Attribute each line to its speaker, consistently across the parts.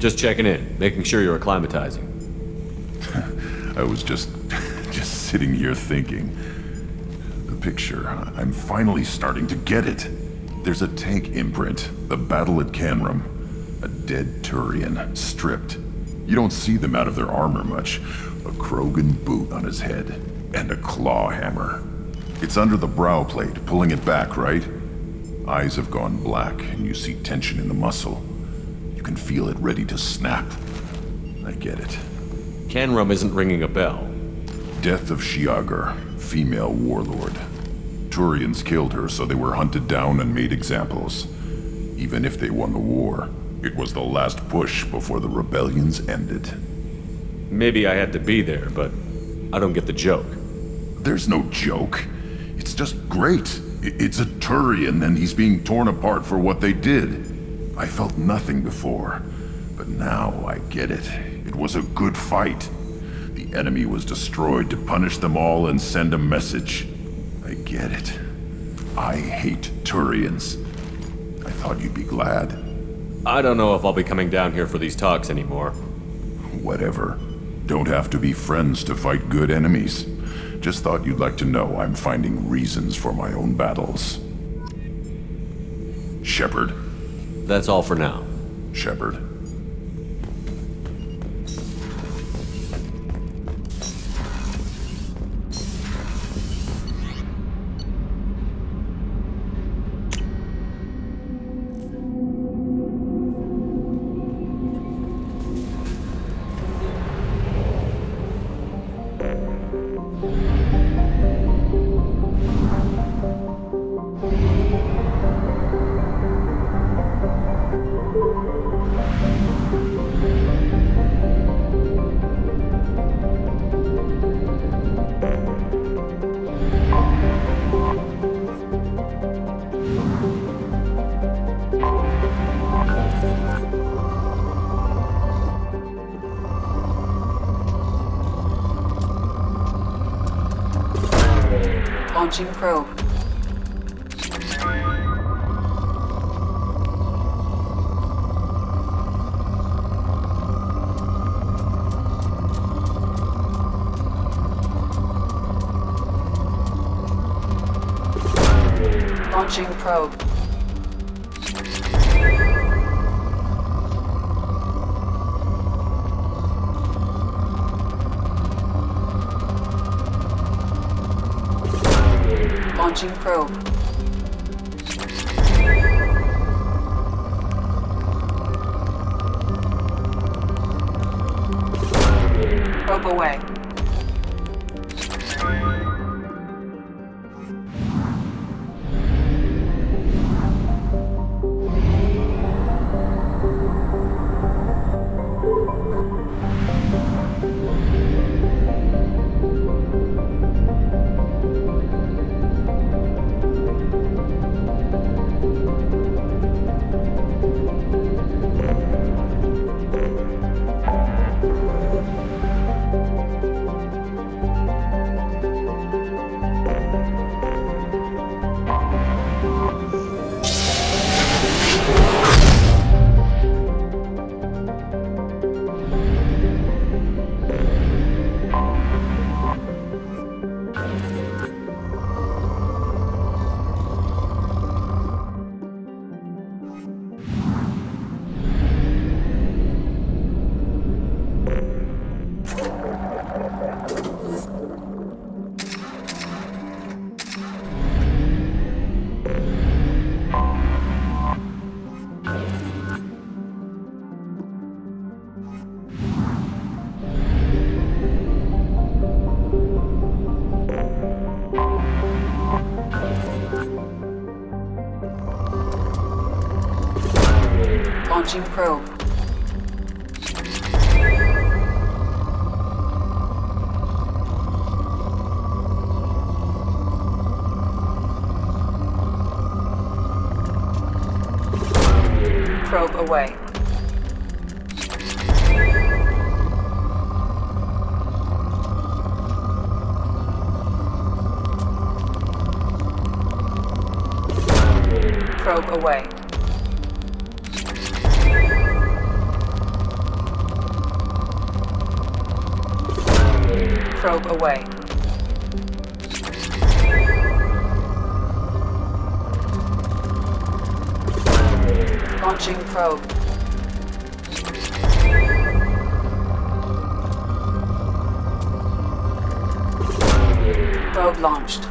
Speaker 1: Just checking in, making sure you're acclimatizing.
Speaker 2: I was just sitting here thinking. The picture, I'm finally starting to get it. There's a tank imprint, the battle at Canrum. A dead Turian, stripped. You don't see them out of their armor much. A Krogan boot on his head, and a claw hammer. It's under the brow plate, pulling it back, right? Eyes have gone black, and you see tension in the muscle. You can feel it ready to snap. I get it.
Speaker 1: Canrum isn't ringing a bell.
Speaker 2: Death of Shiagar, female warlord. Turians killed her, so they were hunted down and made examples. Even if they won the war, it was the last push before the rebellions ended.
Speaker 1: Maybe I had to be there, but I don't get the joke.
Speaker 2: There's no joke. It's just great. It's a Turian, and he's being torn apart for what they did. I felt nothing before, but now I get it. It was a good fight. The enemy was destroyed to punish them all and send a message. I get it. I hate Turians. I thought you'd be glad.
Speaker 1: I don't know if I'll be coming down here for these talks anymore.
Speaker 2: Whatever. Don't have to be friends to fight good enemies. Just thought you'd like to know I'm finding reasons for my own battles. Shepard.
Speaker 1: That's all for now.
Speaker 2: Shepard.
Speaker 3: Launching probe. Launching probe. Launching probe. Probe away. Launching probe. Probe away. Probe away. Probe away. Launching probe. Probe launched.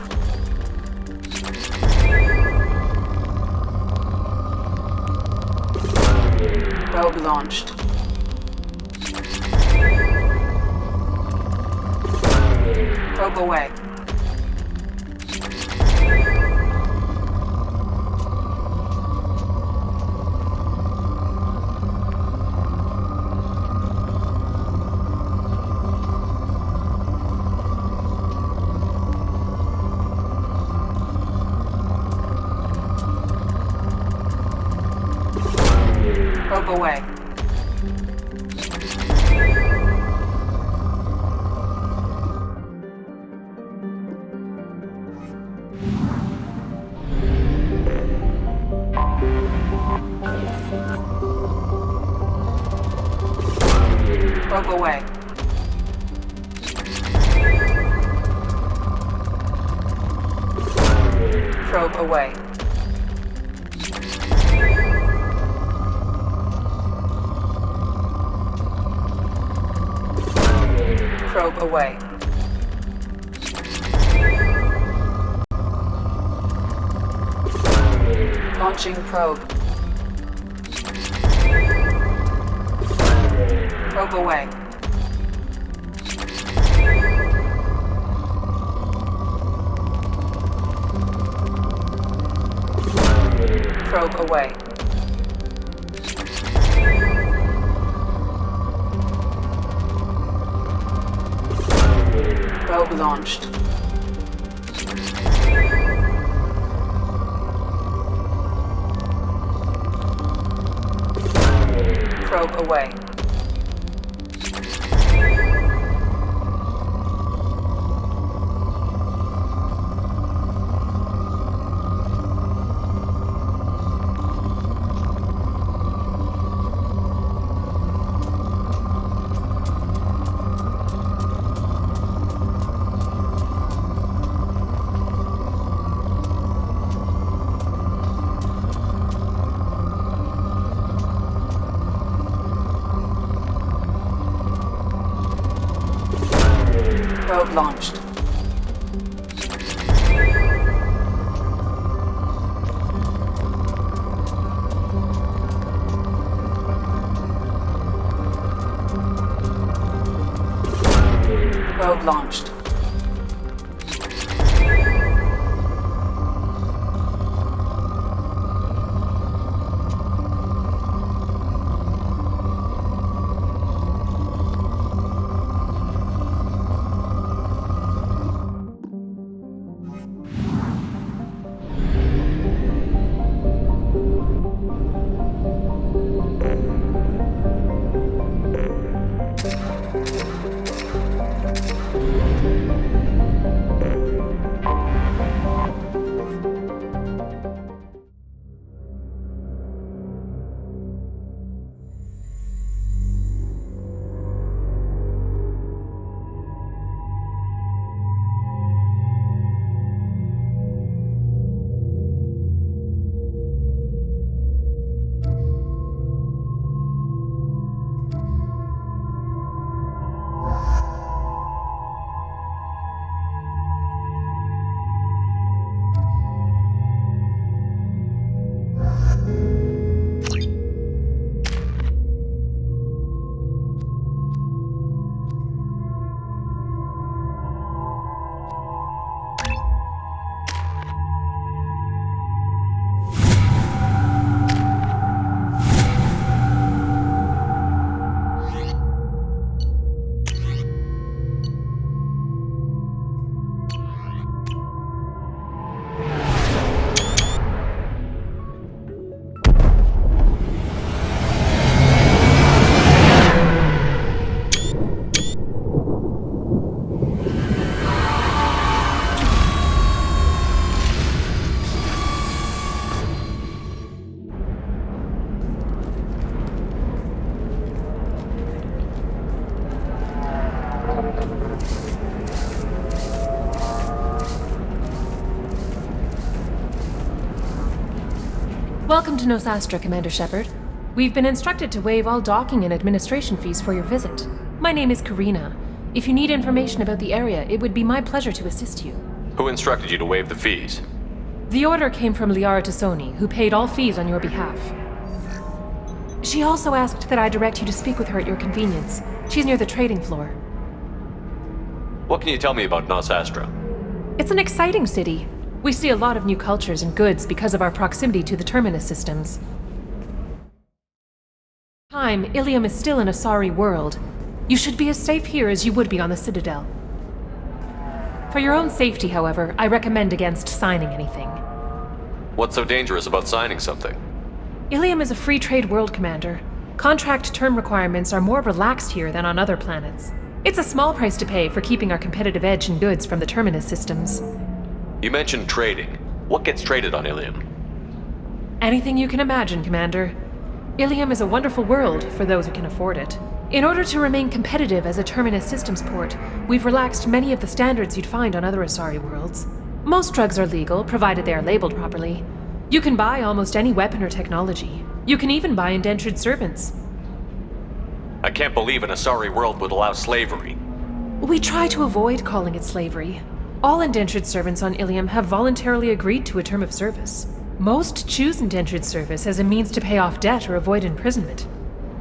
Speaker 3: Probe launched. Probe away. Probe away. Probe away. Probe away. Probe away. Launching probe. Probe away. Probe away. Probe launched. Probe away. Probe launched. Probe launched.
Speaker 4: Welcome to Nosastra, Commander Shepard. We've been instructed to waive all docking and administration fees for your visit. My name is Karina. If you need information about the area, it would be my pleasure to assist you.
Speaker 5: Who instructed you to waive the fees?
Speaker 4: The order came from Liara Tassoni, who paid all fees on your behalf. She also asked that I direct you to speak with her at your convenience. She's near the trading floor.
Speaker 5: What can you tell me about Nosastra?
Speaker 4: It's an exciting city. We see a lot of new cultures and goods because of our proximity to the Terminus systems. Ilium is still in a sorry world. You should be as safe here as you would be on the Citadel. For your own safety, however, I recommend against signing anything.
Speaker 5: What's so dangerous about signing something?
Speaker 4: Ilium is a free trade world, Commander. Contract term requirements are more relaxed here than on other planets. It's a small price to pay for keeping our competitive edge in goods from the Terminus systems.
Speaker 5: You mentioned trading. What gets traded on Ilium?
Speaker 4: Anything you can imagine, Commander. Ilium is a wonderful world for those who can afford it. In order to remain competitive as a Terminus systems port, we've relaxed many of the standards you'd find on other Asari worlds. Most drugs are legal, provided they are labeled properly. You can buy almost any weapon or technology. You can even buy indentured servants.
Speaker 5: I can't believe an Asari world would allow slavery.
Speaker 4: We try to avoid calling it slavery. All indentured servants on Ilium have voluntarily agreed to a term of service. Most choose indentured service as a means to pay off debt or avoid imprisonment.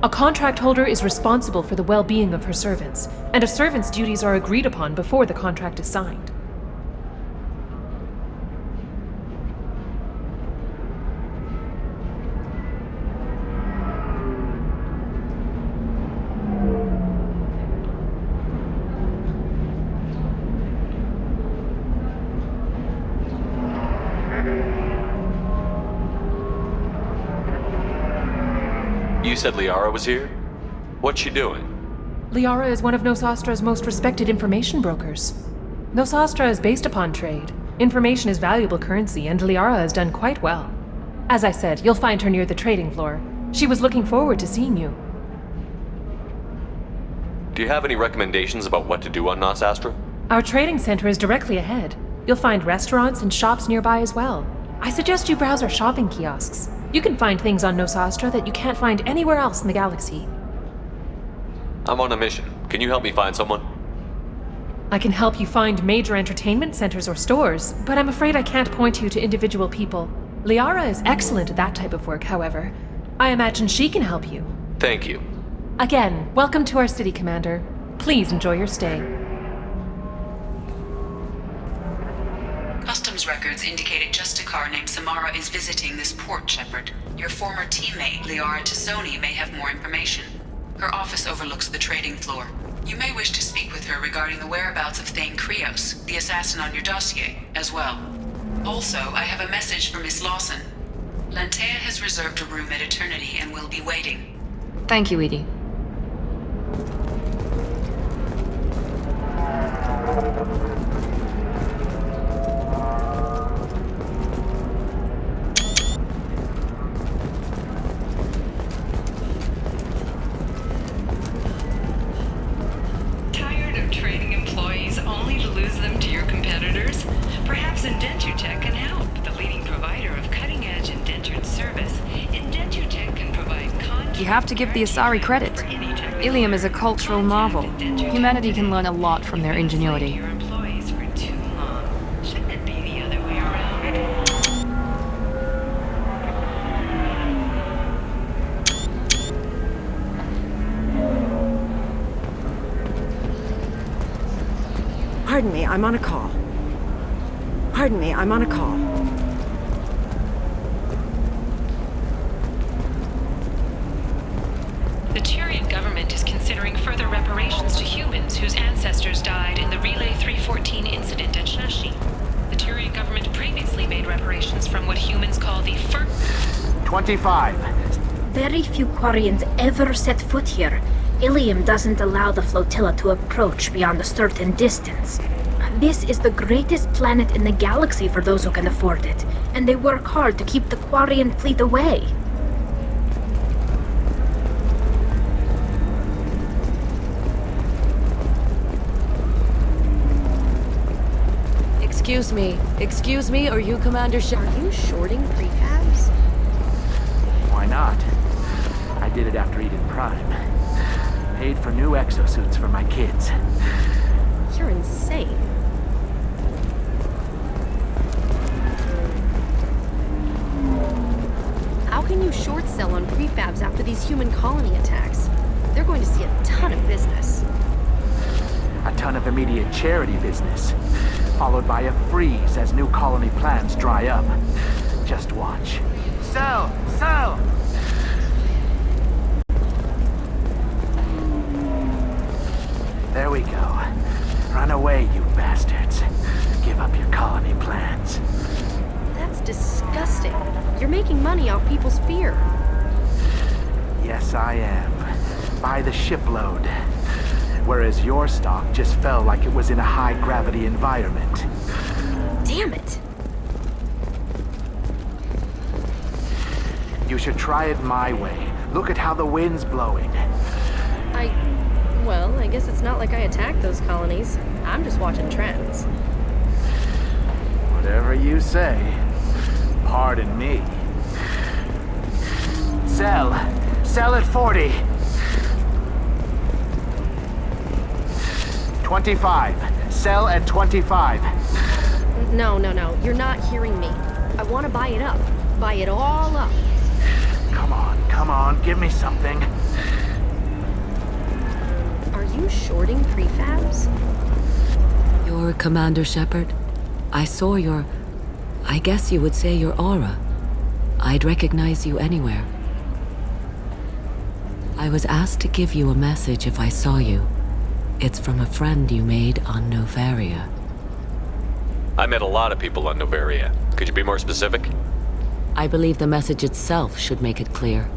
Speaker 4: A contract holder is responsible for the well-being of her servants, and a servant's duties are agreed upon before the contract is signed.
Speaker 5: You said Liara was here? What's she doing?
Speaker 4: Liara is one of Nosastra's most respected information brokers. Nosastra is based upon trade. Information is valuable currency, and Liara has done quite well. As I said, you'll find her near the trading floor. She was looking forward to seeing you.
Speaker 5: Do you have any recommendations about what to do on Nosastra?
Speaker 4: Our trading center is directly ahead. You'll find restaurants and shops nearby as well. I suggest you browse our shopping kiosks. You can find things on Nosastra that you can't find anywhere else in the galaxy.
Speaker 5: I'm on a mission. Can you help me find someone?
Speaker 4: I can help you find major entertainment centers or stores, but I'm afraid I can't point you to individual people. Liara is excellent at that type of work, however. I imagine she can help you.
Speaker 5: Thank you.
Speaker 4: Again, welcome to our city, Commander. Please enjoy your stay.
Speaker 3: Customs records indicate a Justicar named Samara is visiting this port, Shepard. Your former teammate, Liara Tassoni, may have more information. Her office overlooks the trading floor. You may wish to speak with her regarding the whereabouts of Thane Krios, the assassin on your dossier, as well. Also, I have a message for Miss Lawson. Lantea has reserved a room at Eternity and will be waiting.
Speaker 6: Thank you, Edie.
Speaker 7: Tired of trading employees only to lose them to your competitors? Perhaps Indentutech can help. The leading provider of cutting-edge indentured service, Indentutech can provide contract.
Speaker 6: You have to give the Asari credit.
Speaker 7: for any technical
Speaker 6: Ilium is a cultural marvel.
Speaker 7: Indentutech
Speaker 6: Humanity can learn a lot from their
Speaker 7: You've been
Speaker 6: ingenuity.
Speaker 7: enslaving your employees for too long. Shouldn't it be the other way around?
Speaker 8: Pardon me, I'm on a call. Pardon me, I'm on a call.
Speaker 4: The Turian government is considering further reparations to humans whose ancestors died in the Relay 314 incident at Shashi. The Turian government previously made reparations from what humans call the
Speaker 9: 25.
Speaker 10: Very few Quarians ever set foot here. Ilium doesn't allow the flotilla to approach beyond a certain distance. This is the greatest planet in the galaxy for those who can afford it, and they work hard to keep the Quarian fleet away.
Speaker 11: Excuse me, are you Commander Are you shorting prefabs?
Speaker 9: not? I did it after Eden Prime. Paid for new exosuits for my kids.
Speaker 11: You're insane. How can you short sell on prefabs after these human colony attacks? They're going to see a ton of business.
Speaker 9: A ton of immediate charity business, followed by a freeze as new colony plans dry up. Just watch. Sell! Sell! There we go. Run away, you bastards. Give up your colony plans.
Speaker 11: That's disgusting. You're making money off people's fear.
Speaker 9: Yes, I am. By the shipload. Whereas your stock just fell like it was in a high-gravity environment.
Speaker 11: Damn it.
Speaker 9: You should try it my way. Look at how the wind's blowing.
Speaker 11: Well, I guess it's not like I attacked those colonies. I'm just watching trends.
Speaker 9: Whatever you say. Pardon me. Sell. Sell at 40. 25. Sell at 25.
Speaker 11: No. You're not hearing me. I want to buy it up. Buy it all up.
Speaker 9: Come on. Give me something.
Speaker 11: Are you shorting prefabs?
Speaker 12: You're Commander Shepard. I saw I guess you would say your aura. I'd recognize you anywhere. I was asked to give you a message if I saw you. It's from a friend you made on Novaria.
Speaker 5: I met a lot of people on Novaria. Could you be more specific?
Speaker 12: I believe the message itself should make it clear.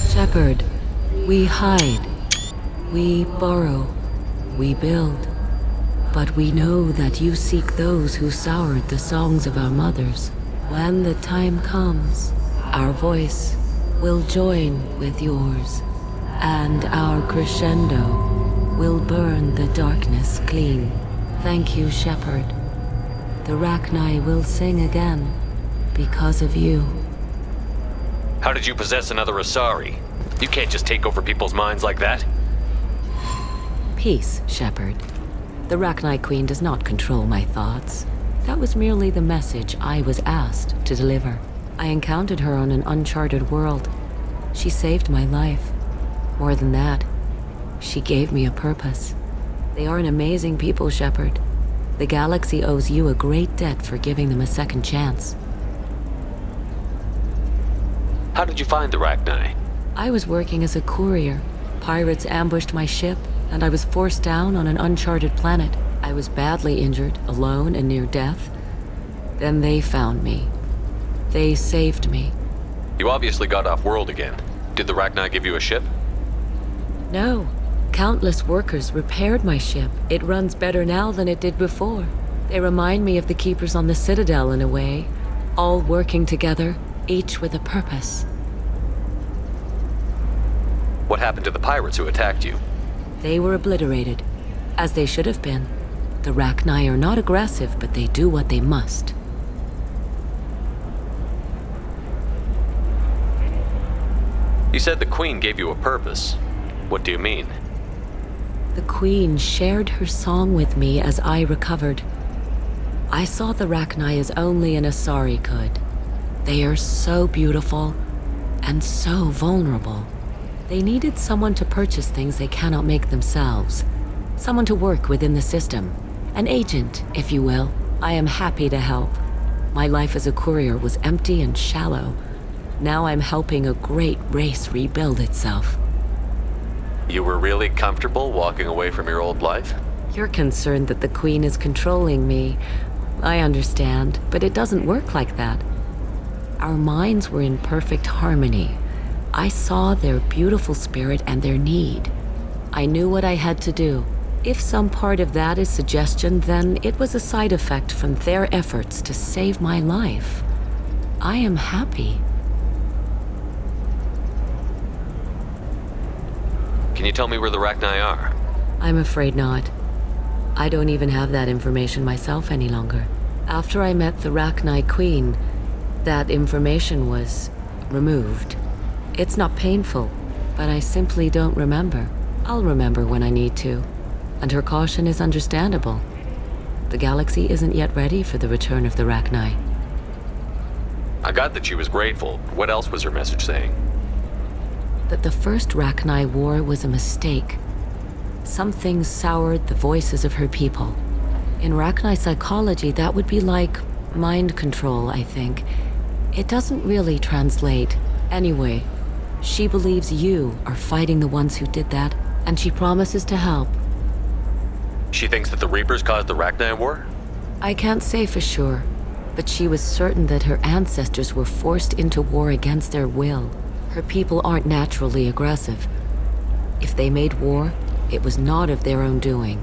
Speaker 12: Shepard, we hide, we borrow, we build. But we know that you seek those who soured the songs of our mothers. When the time comes, our voice will join with yours, and our crescendo will burn the darkness clean. Thank you, Shepard. The Rachni will sing again because of you.
Speaker 5: How did you possess another Asari? You can't just take over people's minds like that.
Speaker 12: Peace, Shepard. The Rachni Queen does not control my thoughts. That was merely the message I was asked to deliver. I encountered her on an uncharted world. She saved my life. More than that, she gave me a purpose. They are an amazing people, Shepard. The galaxy owes you a great debt for giving them a second chance.
Speaker 5: How did you find the Rachni?
Speaker 12: I was working as a courier. Pirates ambushed my ship, and I was forced down on an uncharted planet. I was badly injured, alone and near death. Then they found me. They saved me.
Speaker 5: You obviously got off world again. Did the Rachni give you a ship?
Speaker 12: No. Countless workers repaired my ship. It runs better now than it did before. They remind me of the Keepers on the Citadel in a way. All working together, each with a purpose.
Speaker 5: What happened to the pirates who attacked you?
Speaker 12: They were obliterated, as they should have been. The Rachni are not aggressive, but they do what they must.
Speaker 5: You said the Queen gave you a purpose. What do you mean?
Speaker 12: The Queen shared her song with me as I recovered. I saw the Rachni as only an Asari could. They are so beautiful and so vulnerable. They needed someone to purchase things they cannot make themselves. Someone to work within the system. An agent, if you will. I am happy to help. My life as a courier was empty and shallow. Now I'm helping a great race rebuild itself.
Speaker 5: You were really comfortable walking away from your old life?
Speaker 12: You're concerned that the Queen is controlling me. I understand, but it doesn't work like that. Our minds were in perfect harmony. I saw their beautiful spirit and their need. I knew what I had to do. If some part of that is suggestion, then it was a side effect from their efforts to save my life. I am happy.
Speaker 5: Can you tell me where the Rachni are?
Speaker 12: I'm afraid not. I don't even have that information myself any longer. After I met the Rachni Queen, that information was removed. It's not painful, but I simply don't remember. I'll remember when I need to, and her caution is understandable. The galaxy isn't yet ready for the return of the Rachni.
Speaker 5: I got that she was grateful. What else was her message saying?
Speaker 12: That the first Rachni war was a mistake. Something soured the voices of her people. In Rachni psychology, that would be like mind control, I think. It doesn't really translate. Anyway, she believes you are fighting the ones who did that, and she promises to help.
Speaker 5: She thinks that the Reapers caused the Rachni War?
Speaker 12: I can't say for sure, but she was certain that her ancestors were forced into war against their will. Her people aren't naturally aggressive. If they made war, it was not of their own doing.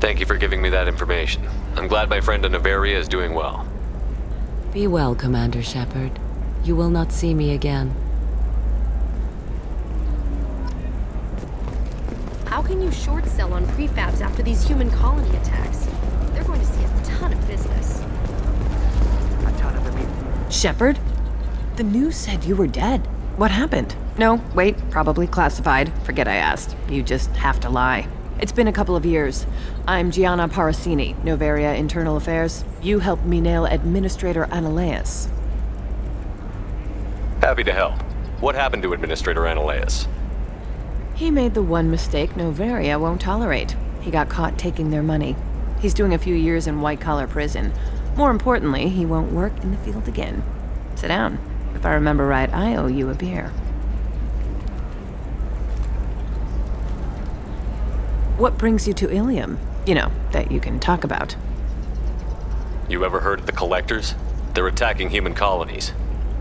Speaker 5: Thank you for giving me that information. I'm glad my friend in Noveria is doing well.
Speaker 12: Be well, Commander Shepard. You will not see me again.
Speaker 11: How can you short sell on prefabs after these human colony attacks? They're going to see a ton of business.
Speaker 9: A ton of immediate...
Speaker 8: Shepard? The news said you were dead. What happened? No, wait, probably classified. Forget I asked. You just have to lie. It's been a couple of years. I'm Gianna Parasini, Noveria Internal Affairs. You helped me nail Administrator Analeas.
Speaker 5: Happy to help. What happened to Administrator Analeas?
Speaker 8: He made the one mistake Noveria won't tolerate. He got caught taking their money. He's doing a few years in white-collar prison. More importantly, he won't work in the field again. Sit down. If I remember right, I owe you a beer. What brings you to Ilium? You know, that you can talk about.
Speaker 5: You ever heard of the Collectors? They're attacking human colonies.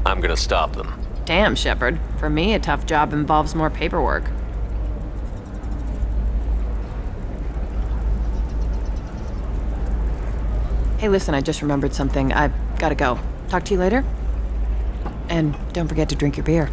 Speaker 5: I'm gonna stop them.
Speaker 8: Damn, Shepard. For me, a tough job involves more paperwork. Hey, listen, I just remembered something. I've gotta go. Talk to you later? And don't forget to drink your beer.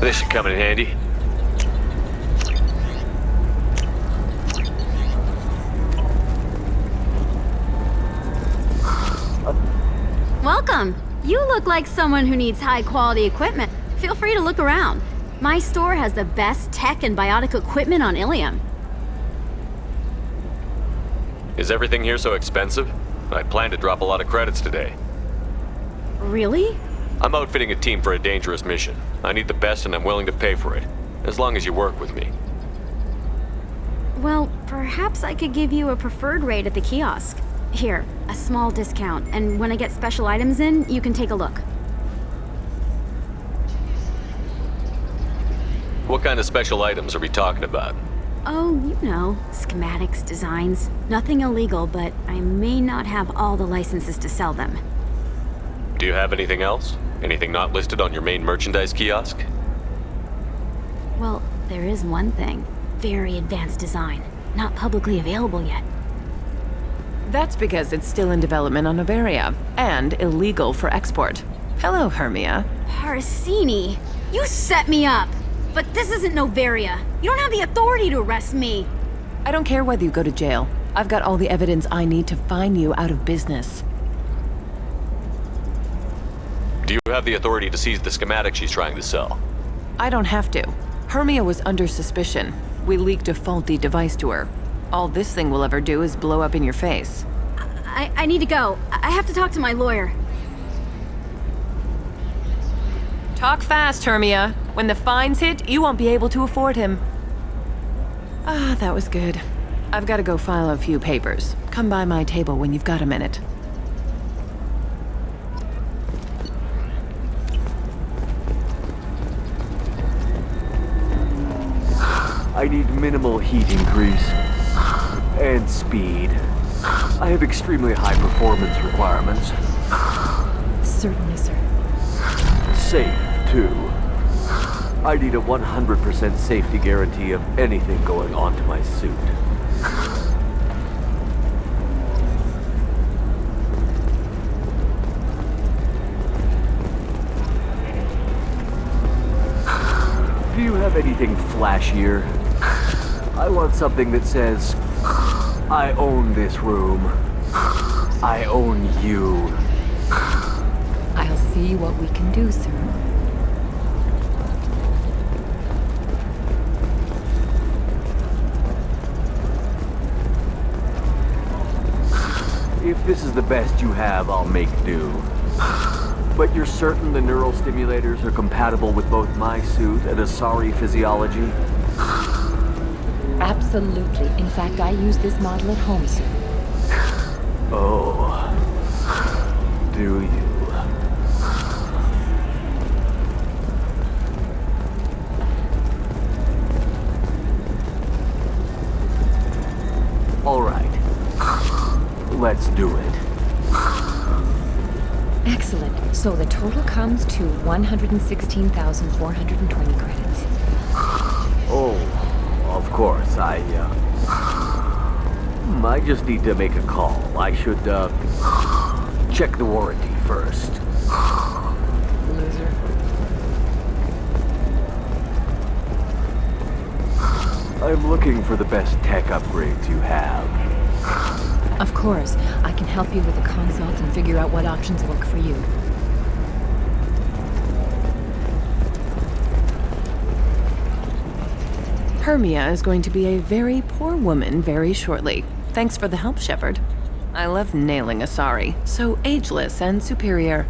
Speaker 5: This should come in handy.
Speaker 13: Welcome. You look like someone who needs high-quality equipment. Feel free to look around. My store has the best tech and biotic equipment on Ilium.
Speaker 5: Is everything here so expensive? I plan to drop a lot of credits today.
Speaker 13: Really?
Speaker 5: I'm outfitting a team for a dangerous mission. I need the best and I'm willing to pay for it, as long as you work with me.
Speaker 13: Well, perhaps I could give you a preferred rate at the kiosk. Here, a small discount, and when I get special items in, you can take a look.
Speaker 5: What kind of special items are we talking about?
Speaker 13: Oh, you know, schematics, designs. Nothing illegal, but I may not have all the licenses to sell them.
Speaker 5: Do you have anything else? Anything not listed on your main merchandise kiosk?
Speaker 13: Well, there is one thing. Very advanced design. Not publicly available yet.
Speaker 8: That's because it's still in development on Noveria, and illegal for export. Hello, Hermia.
Speaker 13: Parasini, you set me up! But this isn't Noveria. You don't have the authority to arrest me.
Speaker 8: I don't care whether you go to jail. I've got all the evidence I need to find you out of business.
Speaker 5: Do you have the authority to seize the schematic she's trying to sell?
Speaker 8: I don't have to. Hermia was under suspicion. We leaked a faulty device to her. All this thing will ever do is blow up in your face.
Speaker 13: I need to go. I have to talk to my lawyer.
Speaker 8: Talk fast, Hermia. When the fines hit, you won't be able to afford him. Ah, that was good. I've got to go file a few papers. Come by my table when you've got a minute.
Speaker 9: I need minimal heat increase. And speed. I have extremely high performance requirements.
Speaker 8: Certainly, sir.
Speaker 9: Safe, too. I need a 100% safety guarantee of anything going onto my suit. Do you have anything flashier? I want something that says, I own this room. I own you.
Speaker 14: I'll see what we can do, sir.
Speaker 9: If this is the best you have, I'll make do. But you're certain the neural stimulators are compatible with both my suit and Asari physiology?
Speaker 14: Absolutely. In fact, I use this model at home, sir.
Speaker 9: Oh. Do you? All right. Let's do it.
Speaker 14: Excellent. So the total comes to 116,420 credits.
Speaker 9: Oh, of course. I just need to make a call. I should, check the warranty first.
Speaker 14: Loser.
Speaker 9: I'm looking for the best tech upgrades you have.
Speaker 14: Of course. I can help you with a consult and figure out what options work for you.
Speaker 8: Hermia is going to be a very poor woman very shortly. Thanks for the help, Shepard. I love nailing Asari. So ageless and superior.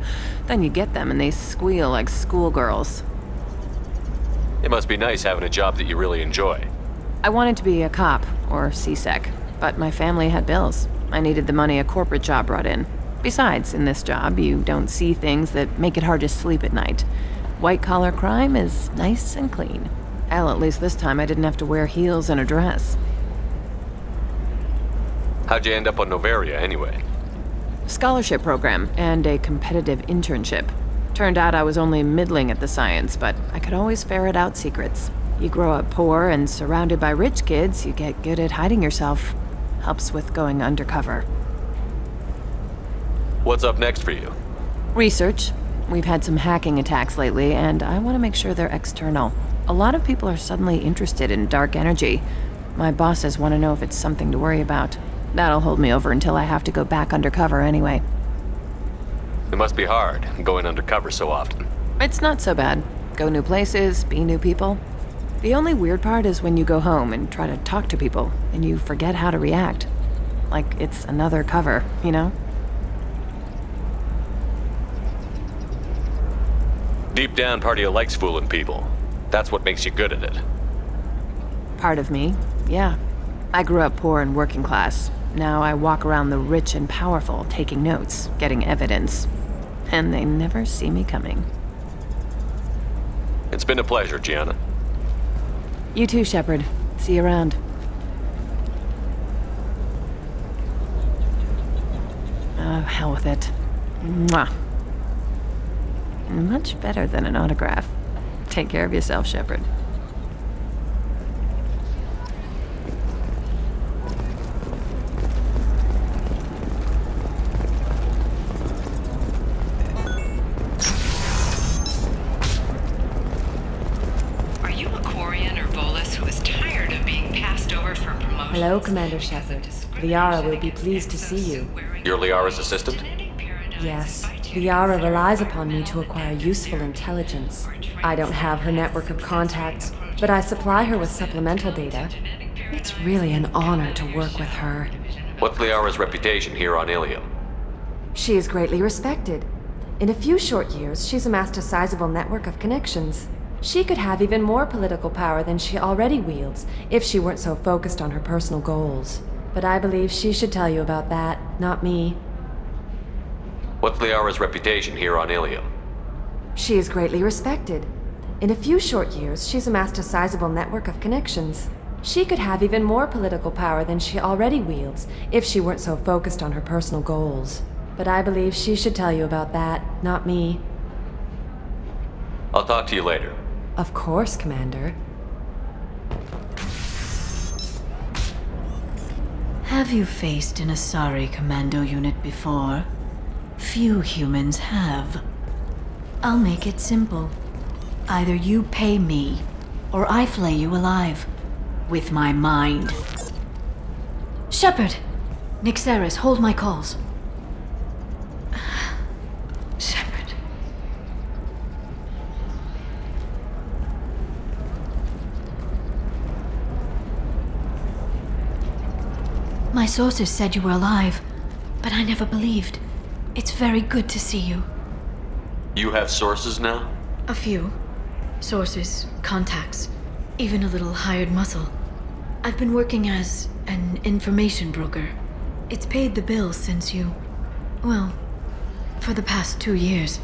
Speaker 8: Then you get them and they squeal like schoolgirls.
Speaker 5: It must be nice having a job that you really enjoy.
Speaker 8: I wanted to be a cop, or CSEC, but my family had bills. I needed the money a corporate job brought in. Besides, in this job, you don't see things that make it hard to sleep at night. White-collar crime is nice and clean. Hell, at least this time I didn't have to wear heels and a dress.
Speaker 5: How'd you end up on Noveria, anyway?
Speaker 8: Scholarship program and a competitive internship. Turned out I was only middling at the science, but I could always ferret out secrets. You grow up poor and surrounded by rich kids, you get good at hiding yourself. Helps with going undercover.
Speaker 5: What's up next for you?
Speaker 8: Research. We've had some hacking attacks lately, and I want to make sure they're external. A lot of people are suddenly interested in dark energy. My bosses want to know if it's something to worry about. That'll hold me over until I have to go back undercover anyway.
Speaker 5: It must be hard, going undercover so often.
Speaker 8: It's not so bad. Go new places, be new people. The only weird part is when you go home and try to talk to people, and you forget how to react. Like it's another cover, you know?
Speaker 5: Deep down, part of you likes fooling people. That's what makes you good at it.
Speaker 8: Part of me, yeah. I grew up poor and working class. Now I walk around the rich and powerful, taking notes, getting evidence. And they never see me coming.
Speaker 5: It's been a pleasure, Gianna.
Speaker 8: You too, Shepard. See you around. Oh, hell with it. Mwah. Much better than an autograph. Take care of yourself, Shepard.
Speaker 14: Hello, Commander Shepard. Liara will be pleased to see you.
Speaker 5: You're Liara's assistant?
Speaker 14: Yes. Liara relies upon me to acquire useful intelligence. I don't have her network of contacts, but I supply her with supplemental data. It's really an honor to work with her.
Speaker 5: What's Liara's reputation here on ИЛЛИУM?
Speaker 14: She is greatly respected. In a few short years, she's amassed a sizable network of connections. She could have even more political power than she already wields if she weren't so focused on her personal goals. But I believe she should tell you about that, not me.
Speaker 5: What's Liara's reputation here on Ilium?
Speaker 14: She is greatly respected. In a few short years, she's amassed a sizable network of connections. She could have even more political power than she already wields if she weren't so focused on her personal goals. But I believe she should tell you about that, not me.
Speaker 5: I'll talk to you later.
Speaker 14: Of course, Commander.
Speaker 15: Have you faced an Asari commando unit before? Few humans have. I'll make it simple. Either you pay me, or I flay you alive. With my mind. Shepard! Nixeris, hold my calls. Shepard. My sources said you were alive, but I never believed. It's very good to see you.
Speaker 5: You have sources now?
Speaker 15: A few. Sources, contacts, even a little hired muscle. I've been working as an information broker. It's paid the bills since well, for the past 2 years.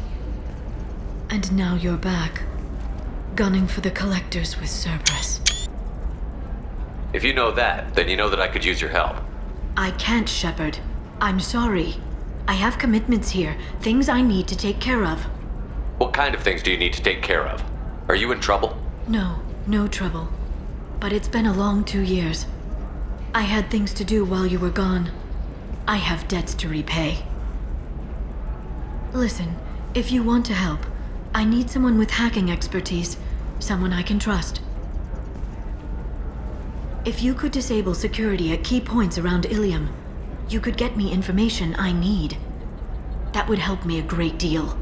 Speaker 15: And now you're back, gunning for the collectors with Cerberus.
Speaker 5: If you know that, then you know that I could use your help.
Speaker 15: I can't, Shepard. I'm sorry. I have commitments here, things I need to take care of.
Speaker 5: What kind of things do you need to take care of? Are you in trouble?
Speaker 15: No trouble. But it's been a long 2 years. I had things to do while you were gone. I have debts to repay. Listen, if you want to help, I need someone with hacking expertise, someone I can trust. If you could disable security at key points around Ilium, you could get me information I need. That would help me a great deal.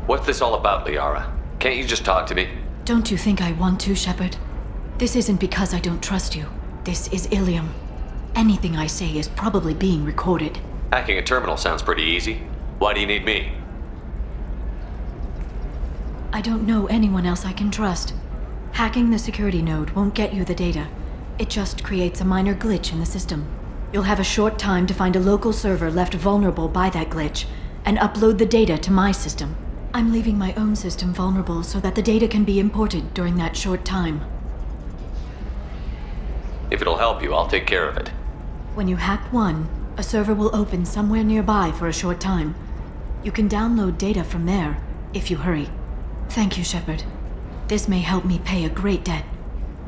Speaker 5: What's this all about, Liara? Can't you just talk to me?
Speaker 15: Don't you think I want to, Shepard? This isn't because I don't trust you. This is Ilium. Anything I say is probably being recorded.
Speaker 5: Hacking a terminal sounds pretty easy. Why do you need me?
Speaker 15: I don't know anyone else I can trust. Hacking the security node won't get you the data. It just creates a minor glitch in the system. You'll have a short time to find a local server left vulnerable by that glitch, and upload the data to my system. I'm leaving my own system vulnerable so that the data can be imported during that short time.
Speaker 5: If it'll help you, I'll take care of it.
Speaker 15: When you hack one, a server will open somewhere nearby for a short time. You can download data from there, if you hurry. Thank you, Shepard. This may help me pay a great debt.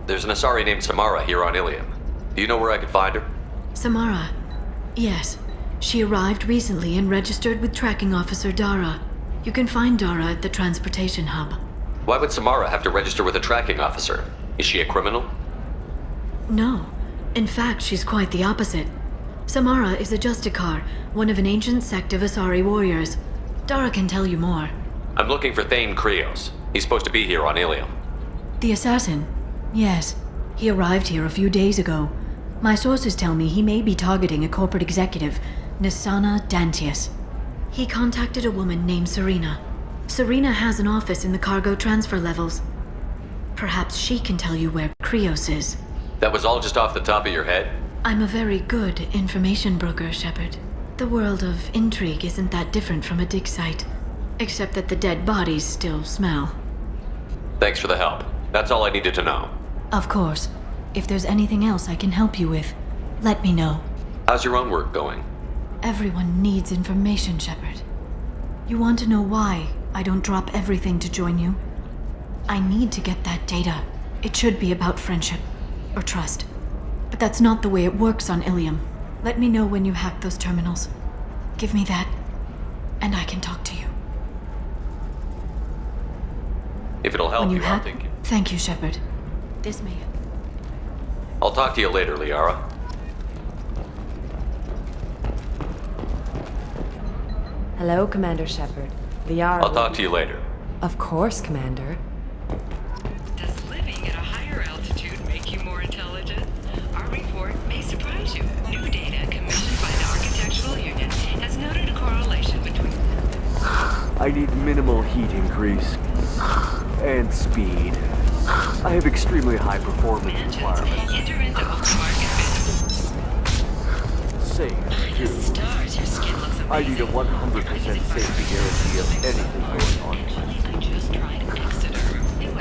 Speaker 5: There's an Asari named Samara here on Ilium. Do you know where I could find her?
Speaker 15: Samara? Yes. She arrived recently and registered with Tracking Officer Dara. You can find Dara at the transportation hub.
Speaker 5: Why would Samara have to register with a tracking officer? Is she a criminal?
Speaker 15: No. In fact, she's quite the opposite. Samara is a Justicar, one of an ancient sect of Asari warriors. Dara can tell you more.
Speaker 5: I'm looking for Thane Krios. He's supposed to be here on Ilium.
Speaker 15: The assassin? Yes. He arrived here a few days ago. My sources tell me he may be targeting a corporate executive, Nisana Dantius. He contacted a woman named Serena. Serena has an office in the cargo transfer levels. Perhaps she can tell you where Krios is.
Speaker 5: That was all just off the top of your head?
Speaker 15: I'm a very good information broker, Shepard. The world of intrigue isn't that different from a dig site, except that the dead bodies still smell.
Speaker 5: Thanks for the help. That's all I needed to know.
Speaker 15: Of course. If there's anything else I can help you with, let me know.
Speaker 5: How's your own work going?
Speaker 15: Everyone needs information, Shepard. You want to know why I don't drop everything to join you? I need to get that data. It should be about friendship, or trust. But that's not the way it works on Ilium. Let me know when you hack those terminals. Give me that, and I can talk to you.
Speaker 5: If it'll help you, I'll take it.
Speaker 15: Thank you, Shepard. This may...
Speaker 5: I'll talk to you later, Liara.
Speaker 14: Hello, Commander Shepard. Liara.
Speaker 5: I'll talk to you later.
Speaker 14: Of course, Commander.
Speaker 7: Does living at a higher altitude make you more intelligent? Our report may surprise you. New data commissioned by the Architectural Union has noted a correlation between...
Speaker 9: I need minimal heat heat increase. And speed. I have extremely high performance requirements.
Speaker 7: Enter into open market bid.
Speaker 9: Safe, too.
Speaker 7: Stars, your skin looks amazing.
Speaker 9: I need a 100% safety guarantee of anything going on.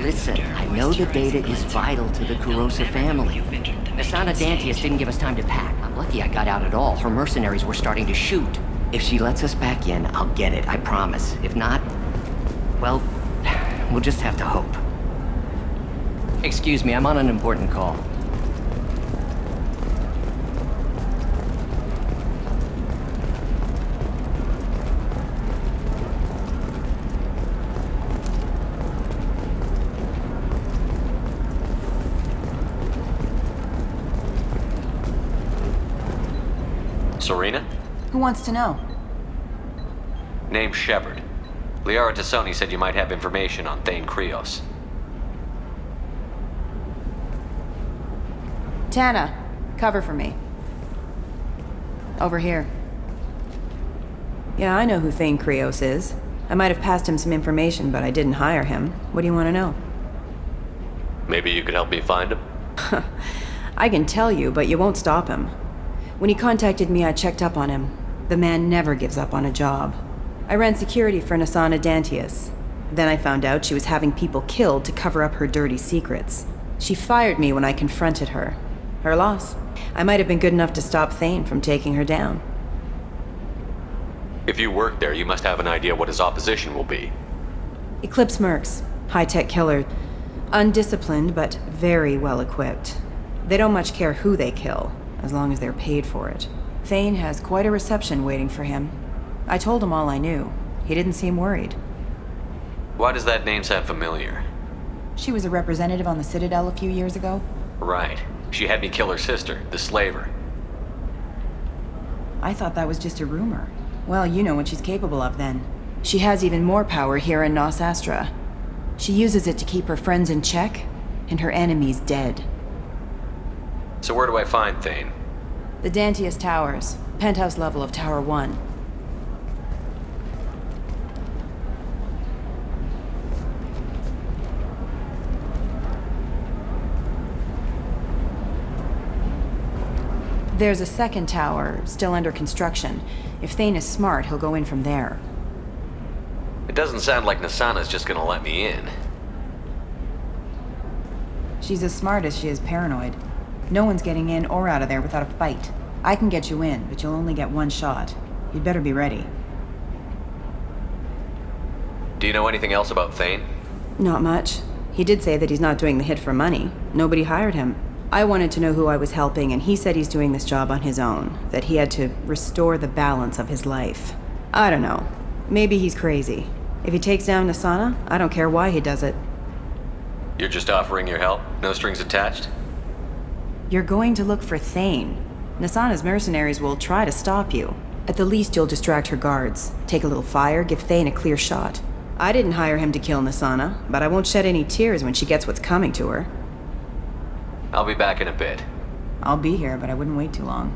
Speaker 16: Listen, I know the data is vital to the Kurosa family. Asana Dantius didn't give us time to pack. I'm lucky I got out at all. Her mercenaries were starting to shoot. If she lets us back in, I'll get it, I promise. If not, well, we'll just have to hope. Excuse me, I'm on an important call.
Speaker 5: Serena?
Speaker 15: Who wants to know?
Speaker 5: Name's Shepard. Liara Tassoni said you might have information on Thane Krios.
Speaker 15: Tana, cover for me. Over here.
Speaker 17: Yeah, I know who Thane Krios is. I might have passed him some information, but I didn't hire him. What do you want to know?
Speaker 5: Maybe you could help me find him?
Speaker 17: I can tell you, but you won't stop him. When he contacted me, I checked up on him. The man never gives up on a job. I ran security for Asana Dantius. Then I found out she was having people killed to cover up her dirty secrets. She fired me when I confronted her. Her loss. I might have been good enough to stop Thane from taking her down.
Speaker 5: If you work there, you must have an idea what his opposition will be.
Speaker 17: Eclipse mercs. High-tech killer. Undisciplined, but very well equipped. They don't much care who they kill, as long as they're paid for it. Thane has quite a reception waiting for him. I told him all I knew. He didn't seem worried.
Speaker 5: Why does that name sound familiar?
Speaker 15: She was a representative on the Citadel a few years ago.
Speaker 5: Right. She had me kill her sister, the slaver.
Speaker 15: I thought that was just a rumor. Well, you know what she's capable of then.
Speaker 17: She has even more power here in Nos Astra. She uses it to keep her friends in check, and her enemies dead.
Speaker 5: So where do I find Thane?
Speaker 17: The Dantius Towers, penthouse level of Tower 1. There's a second tower, still under construction. If Thane is smart, he'll go in from there.
Speaker 5: It doesn't sound like Nasana's just gonna let me in.
Speaker 15: She's as smart as she is paranoid. No one's getting in or out of there without a fight. I can get you in, but you'll only get one shot. You'd better be ready.
Speaker 5: Do you know anything else about Thane?
Speaker 17: Not much. He did say that he's not doing the hit for money. Nobody hired him. I wanted to know who I was helping, and he said he's doing this job on his own. That he had to restore the balance of his life. I don't know. Maybe he's crazy. If he takes down Asana, I don't care why he does it.
Speaker 5: You're just offering your help? No strings attached?
Speaker 17: You're going to look for Thane. Nasana's mercenaries will try to stop you. At the least, you'll distract her guards. Take a little fire, give Thane a clear shot. I didn't hire him to kill Nasana, but I won't shed any tears when she gets what's coming to her.
Speaker 5: I'll be back in a bit.
Speaker 15: I'll be here, but I wouldn't wait too long.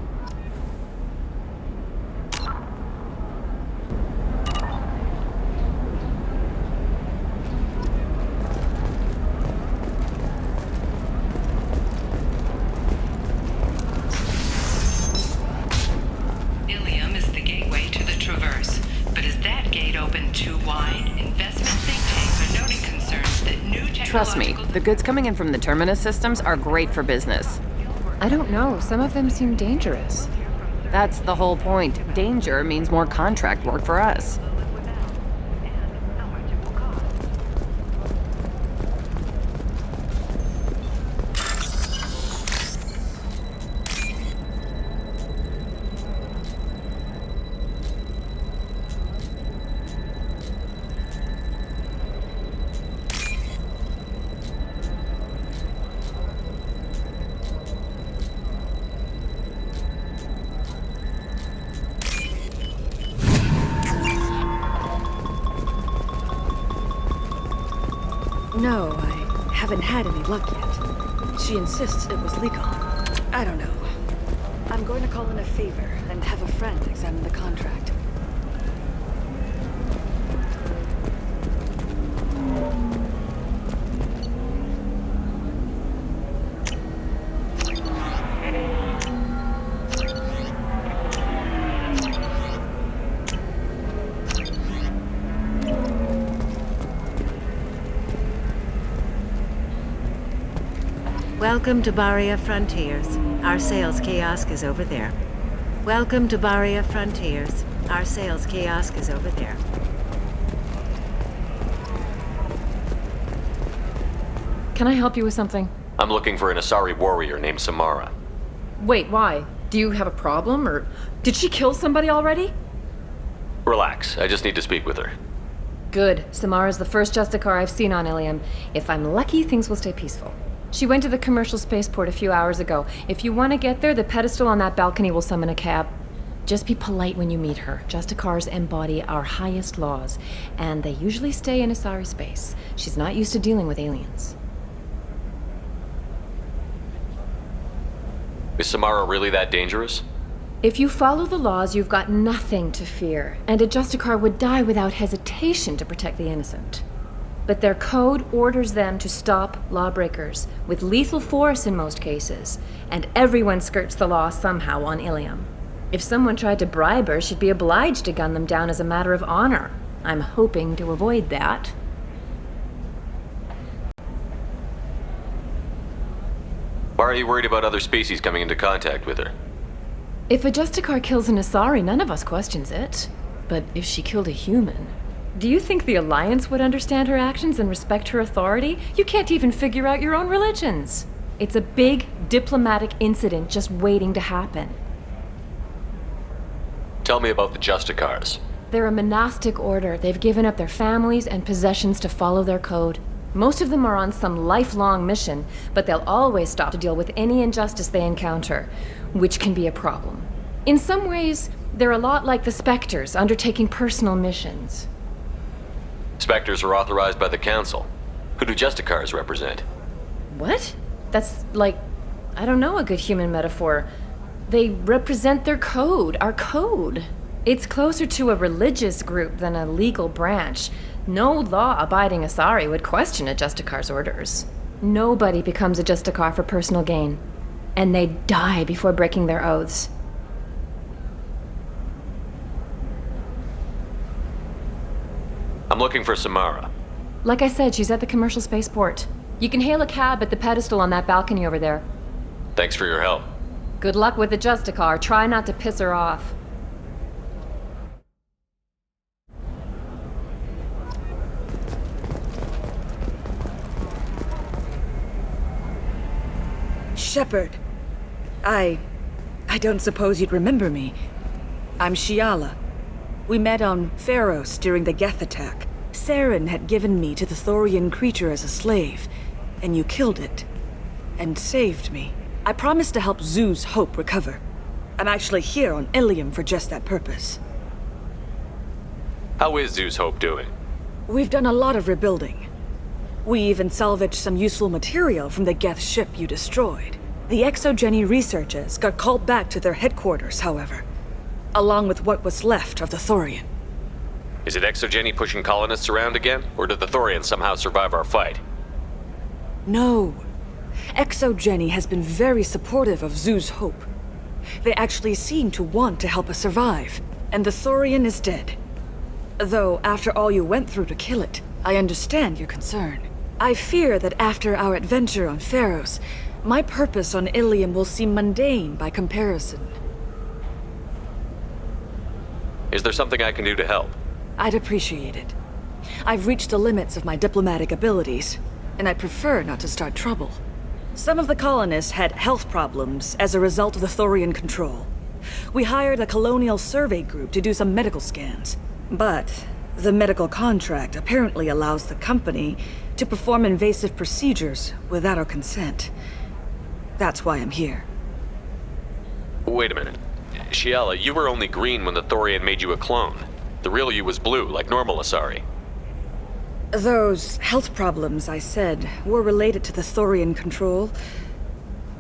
Speaker 7: Ilium is the gateway to the Traverse, but is that gate open too wide? Investment think tanks are noting concerns that new technological...
Speaker 8: Trust me, the goods coming in from the Terminus systems are great for business.
Speaker 4: I don't know, some of them seem dangerous.
Speaker 8: That's the whole point. Danger means more contract work for us.
Speaker 18: No, I haven't had any luck yet. She insists it was legal. I don't know. I'm going to call in a favor and have a friend examine the contract.
Speaker 19: Welcome to Barria Frontiers. Our sales kiosk is over there. Welcome to Barria Frontiers. Our sales kiosk is over there.
Speaker 4: Can I help you with something?
Speaker 5: I'm looking for an Asari warrior named Samara.
Speaker 4: Wait, why? Do you have a problem, or did she kill somebody already?
Speaker 5: Relax, I just need to speak with her.
Speaker 4: Good. Samara's the first Justicar I've seen on ilium. If I'm lucky, things will stay peaceful. She went to the commercial spaceport a few hours ago. If you want to get there, the pedestal on that balcony will summon a cab. Just be polite when you meet her. Justicars embody our highest laws, and they usually stay in Asari space. She's not used to dealing with aliens.
Speaker 5: Is Samara really that dangerous?
Speaker 4: If you follow the laws, you've got nothing to fear, and a Justicar would die without hesitation to protect the innocent. But their code orders them to stop lawbreakers, with lethal force in most cases, and everyone skirts the law somehow on ilium. If someone tried to bribe her, she'd be obliged to gun them down as a matter of honor. I'm hoping to avoid that.
Speaker 5: Why are you worried about other species coming into contact with her?
Speaker 4: If a Justicar kills an Asari, none of us questions it. But if she killed a human... Do you think the Alliance would understand her actions and respect her authority? You can't even figure out your own religions. It's a big diplomatic incident just waiting to happen.
Speaker 5: Tell me about the Justicars.
Speaker 4: They're a monastic order. They've given up their families and possessions to follow their code. Most of them are on some lifelong mission, but they'll always stop to deal with any injustice they encounter, which can be a problem. In some ways, they're a lot like the Spectres, undertaking personal missions.
Speaker 5: Spectres are authorized by the Council. Who do Justicars represent?
Speaker 4: What? That's like, I don't know, a good human metaphor. They represent their code, our code. It's closer to a religious group than a legal branch. No law-abiding Asari would question a Justicar's orders. Nobody becomes a Justicar for personal gain. And they die before breaking their oaths.
Speaker 5: I'm looking for Samara.
Speaker 4: Like I said, she's at the commercial spaceport. You can hail a cab at the pedestal on that balcony over there.
Speaker 5: Thanks for your help.
Speaker 4: Good luck with the Justicar. Try not to piss her off.
Speaker 18: Shepard. I don't suppose you'd remember me. I'm Shiala. We met on Pharos during the Geth attack. Saren had given me to the Thorian creature as a slave, and you killed it. And saved me. I promised to help Zoo's Hope recover. I'm actually here on ilium for just that purpose.
Speaker 5: How is Zoo's Hope doing?
Speaker 18: We've done a lot of rebuilding. We even salvaged some useful material from the Geth ship you destroyed. The Exogeny researchers got called back to their headquarters, however, along with what was left of the Thorian.
Speaker 5: Is it Exogeny pushing colonists around again, or did the Thorians somehow survive our fight?
Speaker 18: No. Exogeny has been very supportive of Zoo's Hope. They actually seem to want to help us survive, and the Thorian is dead. Though, after all you went through to kill it, I understand your concern. I fear that after our adventure on Pharos, my purpose on ilium will seem mundane by comparison.
Speaker 5: Is there something I can do to help?
Speaker 18: I'd appreciate it. I've reached the limits of my diplomatic abilities, and I prefer not to start trouble. Some of the colonists had health problems as a result of the Thorian control. We hired a colonial survey group to do some medical scans, but the medical contract apparently allows the company to perform invasive procedures without our consent. That's why I'm here.
Speaker 5: Wait a minute. Shiala, you were only green when the Thorian made you a clone. The real you was blue, like normal Asari.
Speaker 18: Those health problems I said were related to the Thorian control.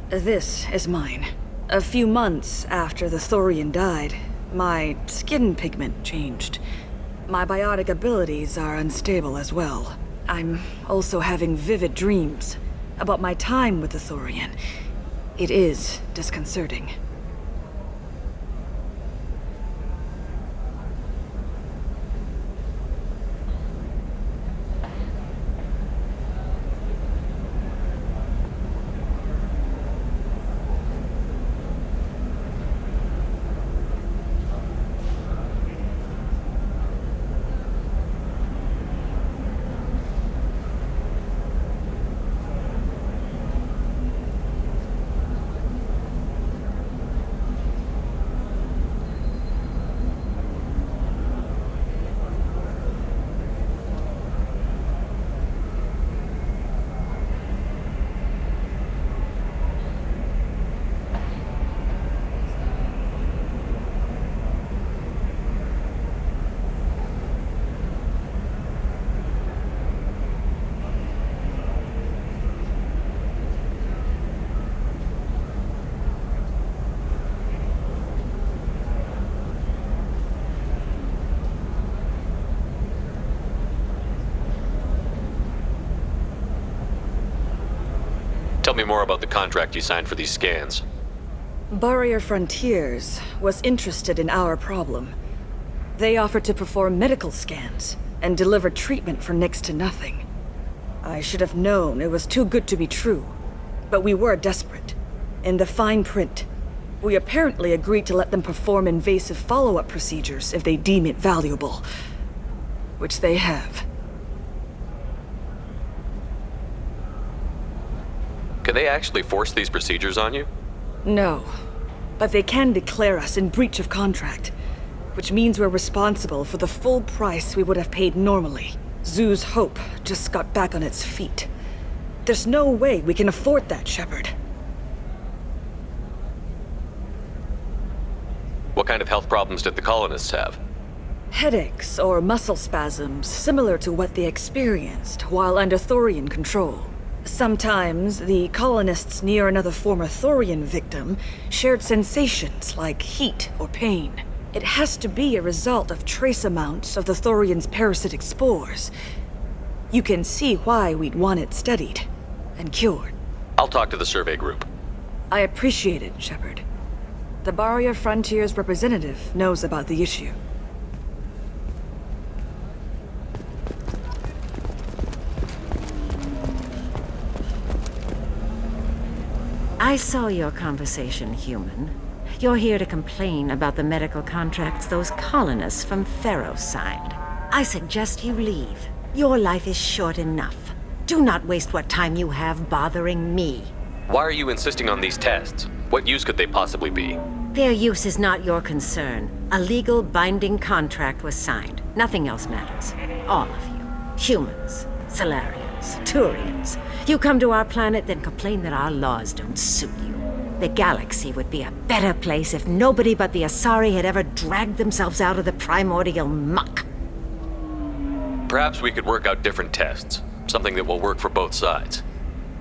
Speaker 18: This is mine. A few months after the Thorian died, my skin pigment changed. My biotic abilities are unstable as well. I'm also having vivid dreams about my time with the Thorian. It is disconcerting.
Speaker 5: more about the contract you signed for these scans.
Speaker 18: Barrier Frontiers was interested in our problem. They offered to perform medical scans and deliver treatment for next to nothing. I should have known it was too good to be true, but we were desperate. In the fine print, we apparently agreed to let them perform invasive follow-up procedures if they deem it valuable, which they have.
Speaker 5: Can they actually force these procedures on you?
Speaker 18: No, but they can declare us in breach of contract, which means we're responsible for the full price we would have paid normally. Zoo's Hope just got back on its feet. There's no way we can afford that, Shepard.
Speaker 5: What kind of health problems did the colonists have?
Speaker 18: Headaches or muscle spasms similar to what they experienced while under Thorian control. Sometimes the colonists near another former Thorian victim shared sensations like heat or pain. It has to be a result of trace amounts of the Thorian's parasitic spores. You can see why we'd want it studied and cured.
Speaker 5: I'll talk to the survey group.
Speaker 18: I appreciate it, Shepard. The Barrier Frontiers representative knows about the issue.
Speaker 19: I saw your conversation, human. You're here to complain about the medical contracts those colonists from Pharaoh signed. I suggest you leave. Your life is short enough. Do not waste what time you have bothering me.
Speaker 5: Why are you insisting on these tests? What use could they possibly be?
Speaker 19: Their use is not your concern. A legal binding contract was signed. Nothing else matters. All of you. Humans, Solarians, Turians. You come to our planet, then complain that our laws don't suit you. The galaxy would be a better place if nobody but the Asari had ever dragged themselves out of the primordial muck.
Speaker 5: Perhaps we could work out different tests. Something that will work for both sides.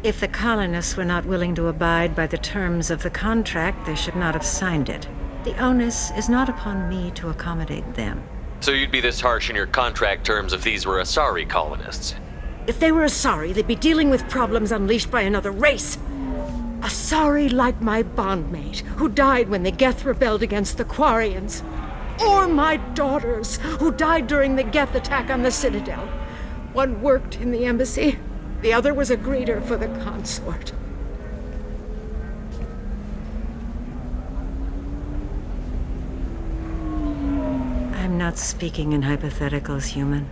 Speaker 19: If the colonists were not willing to abide by the terms of the contract, they should not have signed it. The onus is not upon me to accommodate them.
Speaker 5: So you'd be this harsh in your contract terms if these were Asari colonists?
Speaker 19: If they were Asari, they'd be dealing with problems unleashed by another race. Asari like my bondmate, who died when the Geth rebelled against the Quarians. Or my daughters, who died during the Geth attack on the Citadel. One worked in the embassy, the other was a greeter for the consort. I'm not speaking in hypotheticals, human.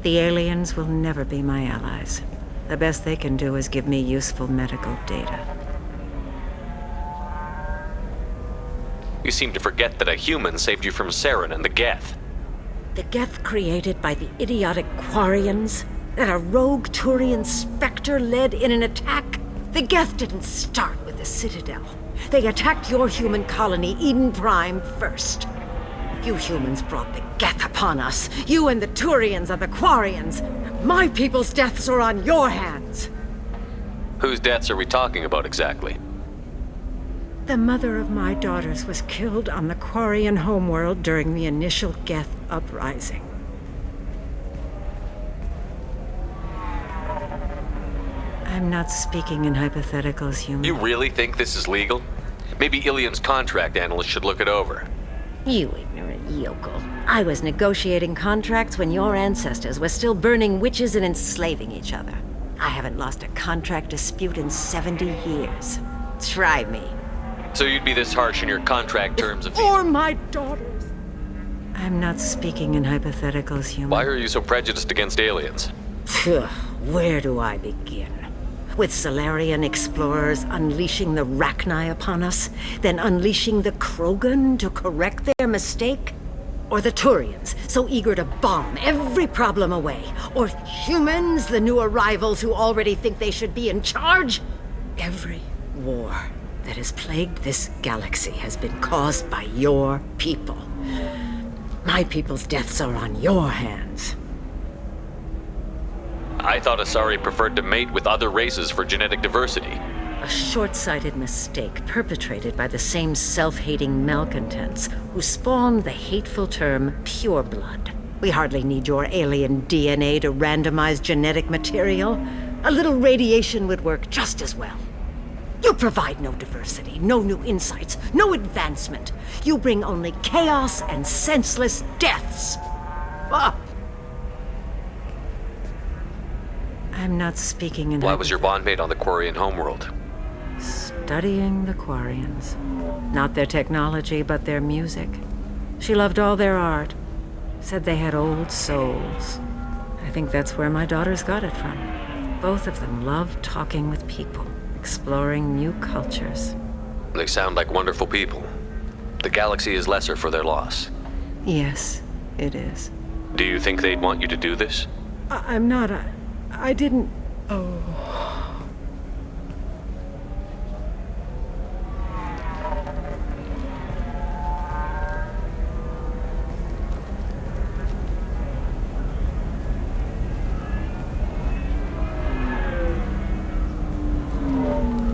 Speaker 19: The aliens will never be my allies. The best they can do is give me useful medical data.
Speaker 5: You seem to forget that a human saved you from Saren and the Geth.
Speaker 19: The Geth created by the idiotic Quarians? That a rogue Turian Spectre led in an attack? The Geth didn't start with the Citadel. They attacked your human colony, Eden Prime, first. You humans brought the Geth upon us. You and the Turians are the Quarians. My people's deaths are on your hands.
Speaker 5: Whose deaths are we talking about exactly?
Speaker 19: The mother of my daughters was killed on the Quarian homeworld during the initial Geth uprising. I'm not speaking in hypotheticals, human.
Speaker 5: You really think this is legal? Maybe ILLIUM's contract analyst should look it over.
Speaker 19: You ignorant yokel. I was negotiating contracts when your ancestors were still burning witches and enslaving each other. I haven't lost a contract dispute in 70 years. Try me.
Speaker 5: So you'd be this harsh in your contract terms of
Speaker 19: Or my daughters. I'm not speaking in hypotheticals, human.
Speaker 5: Why are you so prejudiced against aliens?
Speaker 19: Where do I begin? With Solarian explorers unleashing the Rachni upon us, then unleashing the Krogan to correct their mistake? Or the Turians, so eager to bomb every problem away? Or humans, the new arrivals who already think they should be in charge? Every war that has plagued this galaxy has been caused by your people. My people's deaths are on your hands.
Speaker 5: I thought Asari preferred to mate with other races for genetic diversity.
Speaker 19: A short-sighted mistake perpetrated by the same self-hating malcontents who spawned the hateful term pureblood. We hardly need your alien DNA to randomize genetic material. A little radiation would work just as well. You provide no diversity, no new insights, no advancement. You bring only chaos and senseless deaths. Ah. I'm not speaking in...
Speaker 5: Why was your bondmate on the Quarian homeworld?
Speaker 19: Studying the Quarians. Not their technology, but their music. She loved all their art. Said they had old souls. I think that's where my daughters got it from. Both of them love talking with people, exploring new cultures.
Speaker 5: They sound like wonderful people. The galaxy is lesser for their loss.
Speaker 19: Yes, it is.
Speaker 5: Do you think they'd want you to do this?
Speaker 19: I'm not. I didn't... Oh...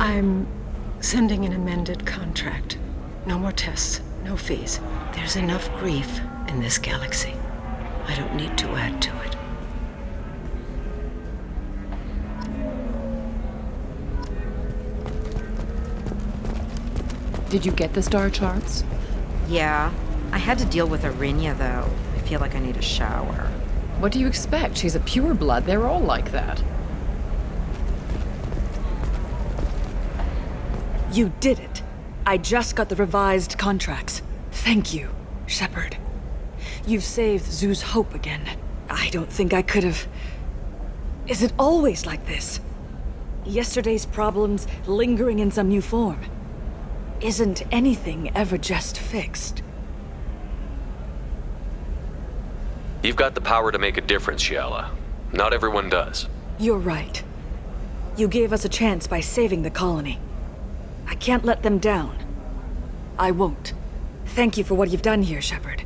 Speaker 19: I'm sending an amended contract. No more tests, no fees. There's enough grief in this galaxy. I don't need to add to it.
Speaker 4: Did you get the star charts?
Speaker 20: Yeah. I had to deal with Arinya, though. I feel like I need a shower.
Speaker 4: What do you expect? She's a pureblood. They're all like that.
Speaker 18: You did it. I just got the revised contracts. Thank you, Shepard. You've saved Zoo's hope again. I don't think I could have... Is it always like this? Yesterday's problems lingering in some new form. Isn't anything ever just fixed?
Speaker 5: You've got the power to make a difference, Shiala. Not everyone does.
Speaker 18: You're right. You gave us a chance by saving the colony. I can't let them down. I won't. Thank you for what you've done here, Shepard.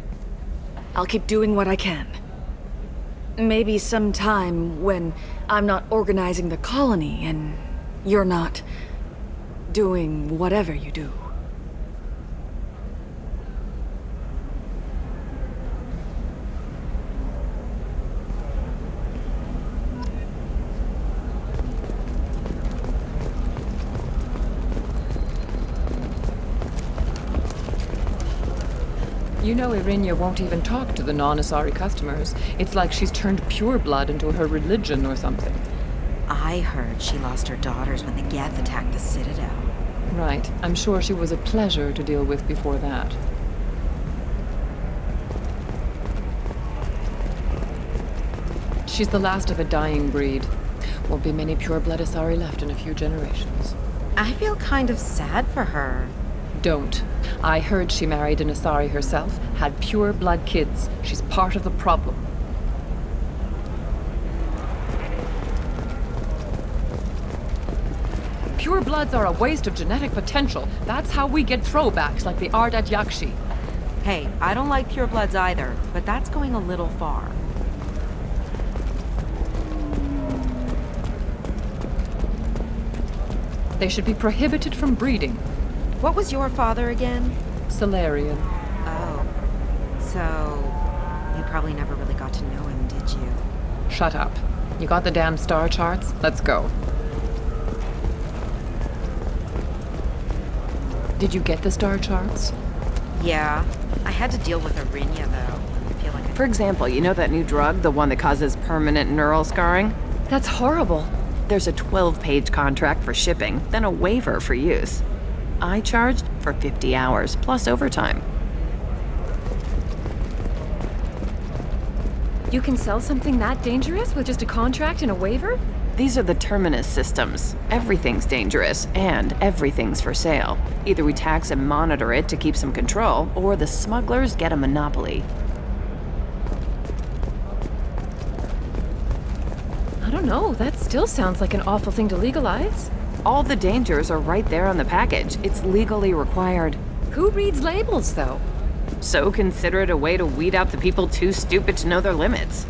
Speaker 18: I'll keep doing what I can. Maybe sometime when I'm not organizing the colony and you're not doing whatever you do.
Speaker 4: You know Irinya won't even talk to the non-Asari customers. It's like she's turned pureblood into her religion or something.
Speaker 20: I heard she lost her daughters when the Geth attacked the Citadel.
Speaker 4: Right. I'm sure she was a pleasure to deal with before that. She's the last of a dying breed. Won't be many pureblood Asari left in a few generations.
Speaker 20: I feel kind of sad for her.
Speaker 4: Don't. I heard she married an Asari herself, had pure blood kids. She's part of the problem. Pure bloods are a waste of genetic potential. That's how we get throwbacks like the Ardat Yakshi.
Speaker 20: Hey, I don't like pure bloods either, but that's going a little far.
Speaker 4: They should be prohibited from breeding.
Speaker 20: What was your father again?
Speaker 4: Salarian.
Speaker 20: Oh. So, you probably never really got to know him, did you?
Speaker 4: Shut up. You got the damn star charts? Let's go. Did you get the star charts?
Speaker 20: Yeah. I had to deal with Arinya, though. I feel like
Speaker 8: For example, you know that new drug, the one that causes permanent neural scarring?
Speaker 4: That's horrible.
Speaker 8: There's a 12-page contract for shipping, then a waiver for use. I charged for 50 hours, plus overtime.
Speaker 4: You can sell something that dangerous with just a contract and a waiver?
Speaker 8: These are the Terminus systems. Everything's dangerous, and everything's for sale. Either we tax and monitor it to keep some control, or the smugglers get a monopoly.
Speaker 4: I don't know, that still sounds like an awful thing to legalize.
Speaker 8: All the dangers are right there on the package. It's legally required.
Speaker 4: Who reads labels, though?
Speaker 8: So consider it a way to weed out the people too stupid to know their limits.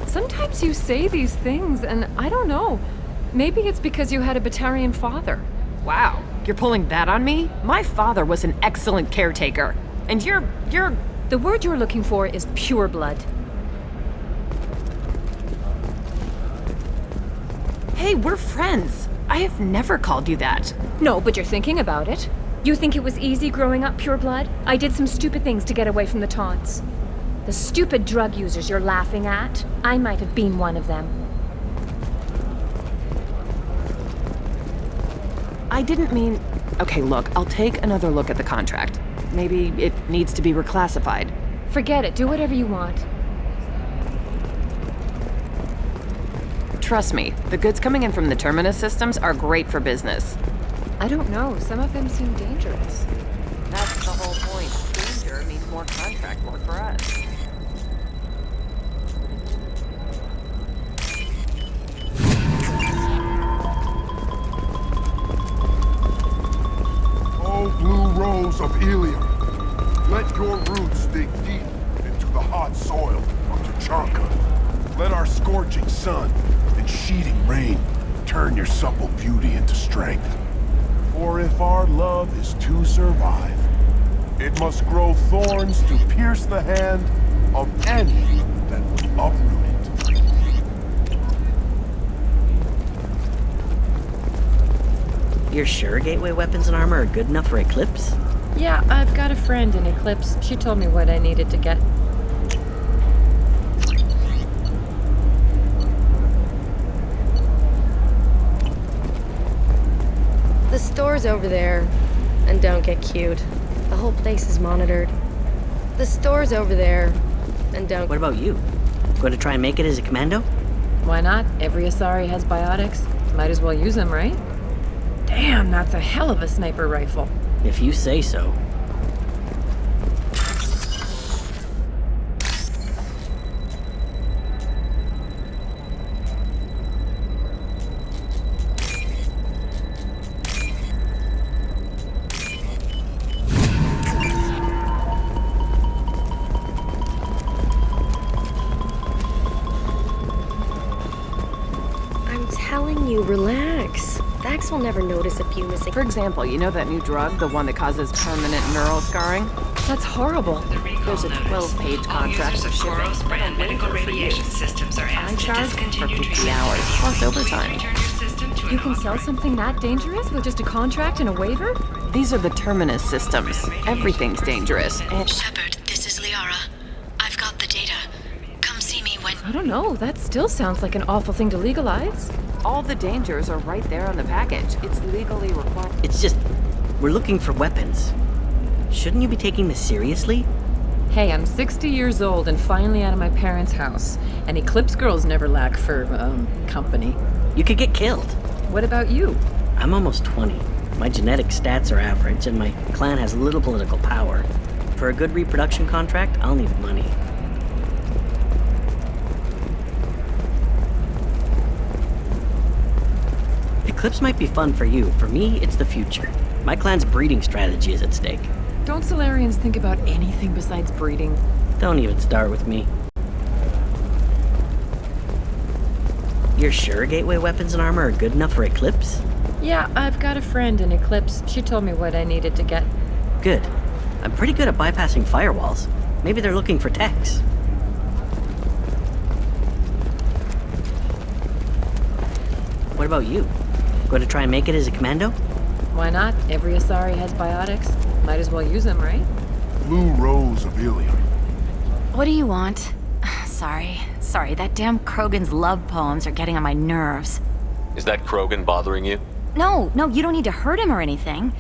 Speaker 4: Sometimes you say these things, and I don't know. Maybe it's because you had a Batarian father.
Speaker 8: Wow, you're pulling that on me? My father was an excellent caretaker. And you're...
Speaker 4: The word you're looking for is pureblood.
Speaker 8: Hey, we're friends. I have never called you that.
Speaker 4: No, but you're thinking about it. You think it was easy growing up pure blood? I did some stupid things to get away from the taunts. The stupid drug users you're laughing at, I might have been one of them.
Speaker 8: I didn't mean... Okay, look, I'll take another look at the contract. Maybe it needs to be reclassified.
Speaker 4: Forget it, do whatever you want.
Speaker 8: Trust me, the goods coming in from the Terminus systems are great for business.
Speaker 4: I don't know, some of them seem dangerous.
Speaker 8: That's the whole point. Danger means more contract work for us.
Speaker 21: Oh, blue rose of ILLIUM, let your roots dig deep into the hot soil of Tuchanka. Let our scorching sun and sheeting rain turn your supple beauty into strength. For if our love is to survive, it must grow thorns to pierce the hand of any that would uproot it.
Speaker 16: You're sure gateway weapons and armor are good enough for Eclipse?
Speaker 6: Yeah, I've got a friend in Eclipse. She told me what I needed to get. The store's over there. And don't get cute. The whole place is monitored. The store's over there. And don't...
Speaker 16: What about you? Going to try and make it as a commando?
Speaker 6: Why not? Every Asari has biotics. Might as well use them, right? Damn, that's a hell of a sniper rifle.
Speaker 16: If you say so.
Speaker 6: I'm telling you, relax. Vax will never notice if you missing.
Speaker 8: For example, you know that new drug, the one that causes permanent neural scarring?
Speaker 4: That's horrible.
Speaker 8: There's a 12-page contract
Speaker 7: Users of Koros brand medical radiation systems are
Speaker 8: I
Speaker 7: asked to
Speaker 8: charge for
Speaker 7: discontinue
Speaker 8: 50
Speaker 7: treatment.
Speaker 8: hours, plus overtime.
Speaker 7: Return your system to
Speaker 4: You can sell something that dangerous with just a contract and a waiver?
Speaker 8: These are the Terminus systems. Everything's dangerous. And
Speaker 3: Shepard, this is Liara. I've got the data. Come see me when...
Speaker 4: I don't know, that still sounds like an awful thing to legalize.
Speaker 8: all the dangers are right there on the package. It's legally required.
Speaker 16: It's just, we're looking for weapons. Shouldn't you be taking this seriously?
Speaker 6: Hey, I'm 60 years old and finally out of my parents' house. And Eclipse girls never lack for, company.
Speaker 16: You could get killed.
Speaker 6: What about you?
Speaker 16: I'm almost 20. My genetic stats are average, and my clan has little political power. For a good reproduction contract, I'll need money. Eclipse might be fun for you. For me, it's the future. My clan's breeding strategy is at stake.
Speaker 6: Don't Solarians think about anything besides breeding?
Speaker 16: Don't even start with me. You're sure gateway weapons and armor are good enough for Eclipse?
Speaker 6: Yeah, I've got a friend in Eclipse. She told me what I needed to get.
Speaker 16: Good. I'm pretty good at bypassing firewalls. Maybe they're looking for techs. What about you? Going to try and make it as a commando?
Speaker 6: Why not? Every Asari has biotics. Might as well use them, right?
Speaker 21: Blue Rose of ILLIUM.
Speaker 22: What do you want? Sorry, that damn Krogan's love poems are getting on my nerves.
Speaker 5: Is that Krogan bothering you?
Speaker 22: No, you don't need to hurt him or anything.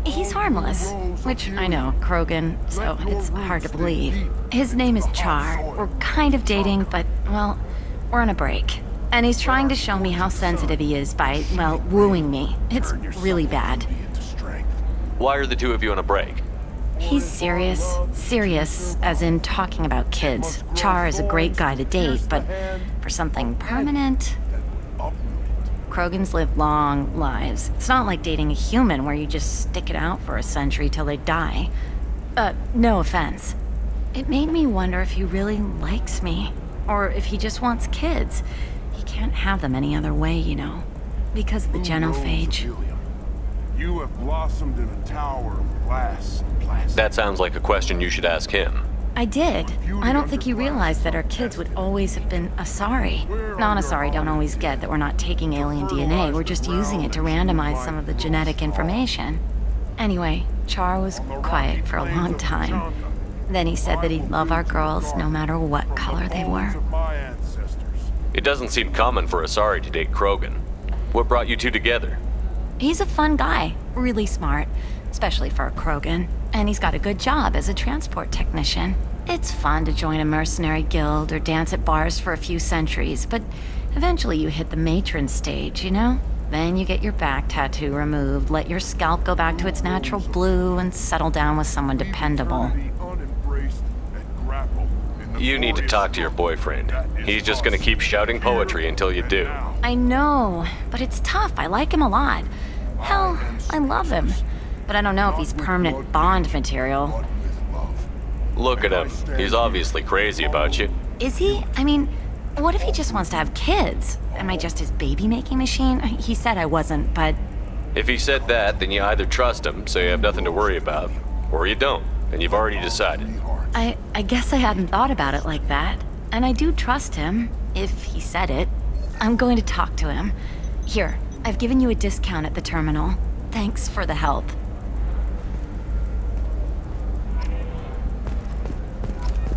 Speaker 22: He's harmless. Which, I know, Krogan, so it's hard to believe. His name is Char. We're kind of dating, but, well, we're on a break. And he's trying to show me how sensitive he is by, well, wooing me. It's really bad.
Speaker 5: Why are the two of you on a break?
Speaker 22: He's serious, as in talking about kids. Char is a great guy to date, but for something permanent... Krogans live long lives. It's not like dating a human where you just stick it out for a century till they die. No offense. It made me wonder if he really likes me, or if he just wants kids. He can't have them any other way, you know, because of the genophage.
Speaker 21: You have blossomed in a tower of glass and plastic.
Speaker 5: That sounds like a question you should ask him.
Speaker 22: I did. I don't think you realized that our kids would always have been Asari. Non-Asari don't always get that we're not taking alien DNA, we're just using it to randomize some of the genetic information. Anyway, Char was quiet for a long time. Then he said that he'd love our girls no matter what color they were.
Speaker 5: It doesn't seem common for Asari to date Krogan. What brought you two together?
Speaker 22: He's a fun guy, really smart, especially for a Krogan. And he's got a good job as a transport technician. It's fun to join a mercenary guild or dance at bars for a few centuries, but eventually you hit the matron stage, you know? Then you get your back tattoo removed, let your scalp go back to its natural blue, and settle down with someone dependable.
Speaker 5: You need to talk to your boyfriend. He's just gonna keep shouting poetry until you do.
Speaker 22: I know, but it's tough. I like him a lot. Hell, I love him. But I don't know if he's permanent Bond material.
Speaker 5: Look at him. He's obviously crazy about you.
Speaker 22: Is he? I mean, what if he just wants to have kids? Am I just his baby-making machine? He said I wasn't, but...
Speaker 5: If he said that, then you either trust him, so you have nothing to worry about, or you don't, and you've already decided.
Speaker 22: I guess I hadn't thought about it like that. And I do trust him, if he said it. I'm going to talk to him. Here, I've given you a discount at the terminal. Thanks for the help.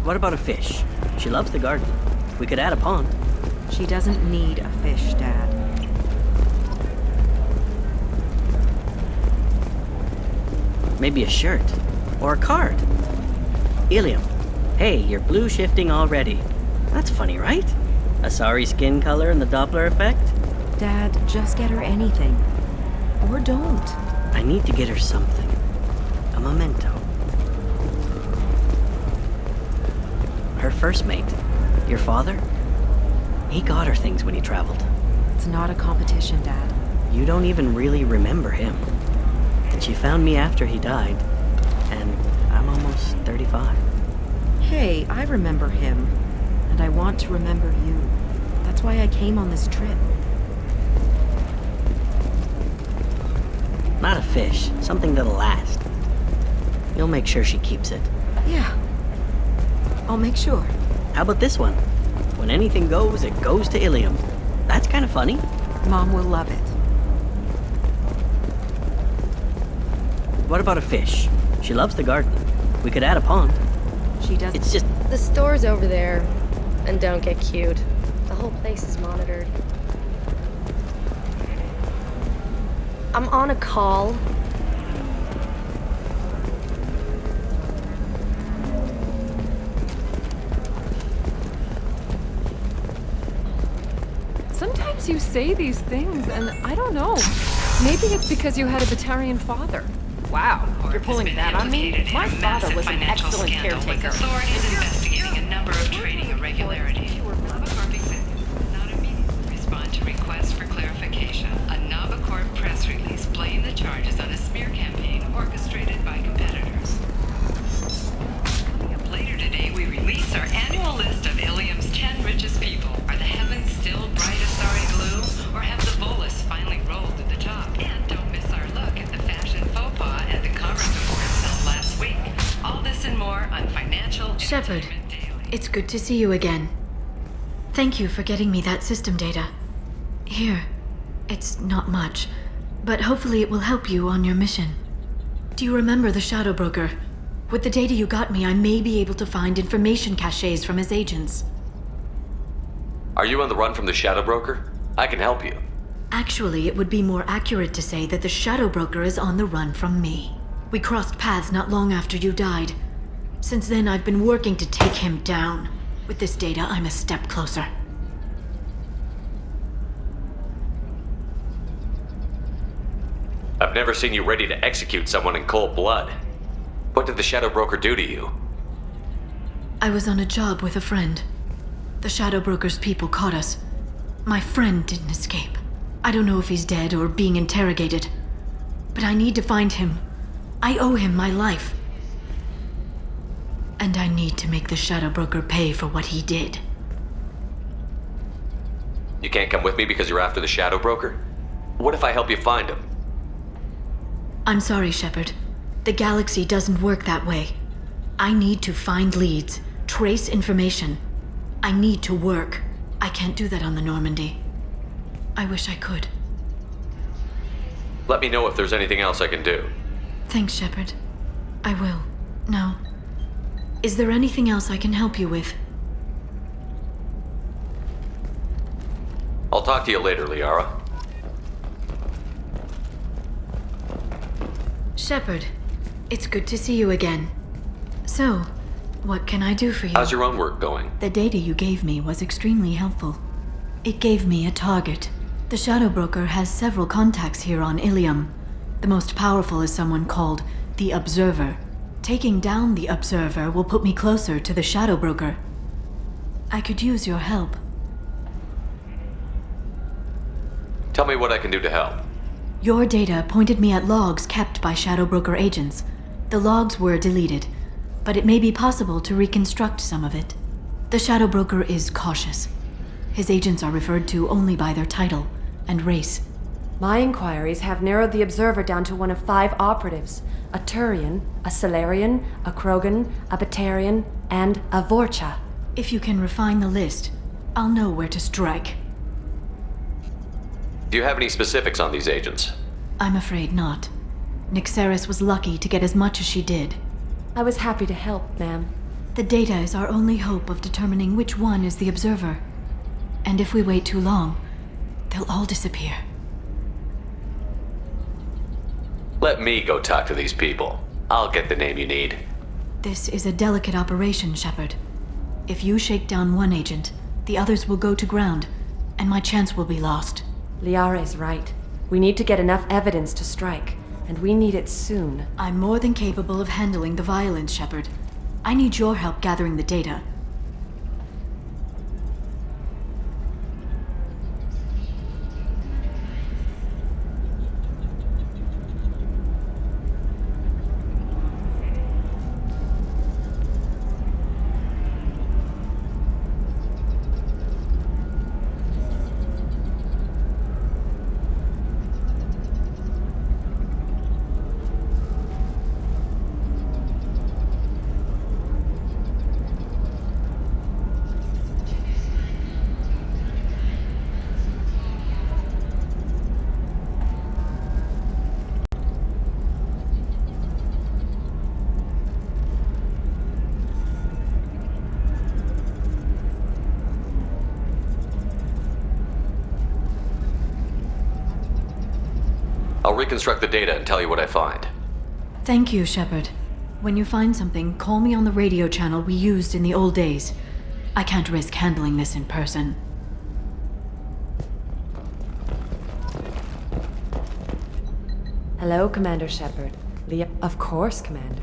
Speaker 1: What about a fish? She loves the garden. We could add a pond.
Speaker 20: She doesn't need a fish, Dad.
Speaker 1: Maybe a shirt. Or a card. Ilium. Hey, you're blue shifting already. That's funny, right? Asari skin color and the Doppler effect?
Speaker 20: Dad, just get her anything. Or don't.
Speaker 1: I need to get her something. A memento. Her first mate, your father, he got her things when he traveled.
Speaker 20: It's not a competition, Dad.
Speaker 1: You don't even really remember him. And she found me after he died, and I'm almost 35.
Speaker 20: Hey, I remember him, and I want to remember you. That's why I came on this trip.
Speaker 1: Not a fish, something that'll last. You'll make sure she keeps it.
Speaker 20: Yeah. I'll make sure.
Speaker 1: How about this one? When anything goes, it goes to Ilium. That's kind of funny.
Speaker 20: Mom will love it.
Speaker 1: What about a fish? She loves the garden. We could add a pond.
Speaker 20: She does.
Speaker 1: It's just...
Speaker 6: The store's over there. And don't get cute. The whole place is monitored. I'm on a call.
Speaker 4: Sometimes you say these things, and I don't know. Maybe it's because you had a Batarian father. Wow, you're pulling that on me? My father was an excellent caretaker.
Speaker 7: Authorities investigating a number of trading irregularities. Nabacorp executives did not immediately respond to requests for clarification. A Nabacorp press release blamed the charges on a smear campaign orchestrated by competitors. Coming up later today, we release our annual list of Ilium's 10 richest people. Are the heavens still bright Asari blue, or have the Volus finally rolled to the top? And don't miss our look at the fashion faux pas at the Commerce Awards held last week. All this and more on Financial
Speaker 15: Shepard, it's good to see you again. Thank you for getting me that system data. Here, it's not much, but hopefully it will help you on your mission. Do you remember the Shadow Broker? With the data you got me, I may be able to find information caches from his agents.
Speaker 5: Are you on the run from the Shadow Broker? I can help you.
Speaker 15: Actually, it would be more accurate to say that the Shadow Broker is on the run from me. We crossed paths not long after you died. Since then, I've been working to take him down. With this data, I'm a step closer.
Speaker 5: I've never seen you ready to execute someone in cold blood. What did the Shadow Broker do to you?
Speaker 15: I was on a job with a friend. The Shadow Broker's people caught us. My friend didn't escape. I don't know if he's dead or being interrogated. But I need to find him. I owe him my life. And I need to make the Shadow Broker pay for what he did.
Speaker 5: You can't come with me because you're after the Shadow Broker? What if I help you find him?
Speaker 15: I'm sorry, Shepard. The galaxy doesn't work that way. I need to find leads, trace information. I need to work. I can't do that on the Normandy. I wish I could.
Speaker 5: Let me know if there's anything else I can do.
Speaker 15: Thanks, Shepard. I will. Now, is there anything else I can help you with?
Speaker 5: I'll talk to you later, Liara.
Speaker 15: Shepard, it's good to see you again. So, what can I do for you?
Speaker 5: How's your own work going?
Speaker 15: The data you gave me was extremely helpful. It gave me a target. The Shadow Broker has several contacts here on ИЛЛИУМ. The most powerful is someone called the Observer. Taking down the Observer will put me closer to the Shadow Broker. I could use your help.
Speaker 5: Tell me what I can do to help.
Speaker 15: Your data pointed me at logs kept by Shadow Broker agents. The logs were deleted, but it may be possible to reconstruct some of it. The Shadow Broker is cautious. His agents are referred to only by their title and race.
Speaker 14: My inquiries have narrowed the Observer down to one of 5 operatives. A Turian, a Salarian, a Krogan, a Batarian, and a Vorcha.
Speaker 15: If you can refine the list, I'll know where to strike.
Speaker 5: Do you have any specifics on these agents?
Speaker 15: I'm afraid not. Nyxeris was lucky to get as much as she did.
Speaker 14: I was happy to help, ma'am.
Speaker 15: The data is our only hope of determining which one is the Observer. And if we wait too long, they'll all disappear.
Speaker 5: Let me go talk to these people. I'll get the name you need.
Speaker 15: This is a delicate operation, Shepard. If you shake down one agent, the others will go to ground, and my chance will be lost.
Speaker 14: Liara is right. We need to get enough evidence to strike, and we need it soon.
Speaker 15: I'm more than capable of handling the violence, Shepard. I need your help gathering the data.
Speaker 5: I'll reconstruct the data and tell you what I find.
Speaker 15: Thank you, Shepard. When you find something, call me on the radio channel we used in the old days. I can't risk handling this in person.
Speaker 14: Hello, Commander Shepard. Of course, Commander.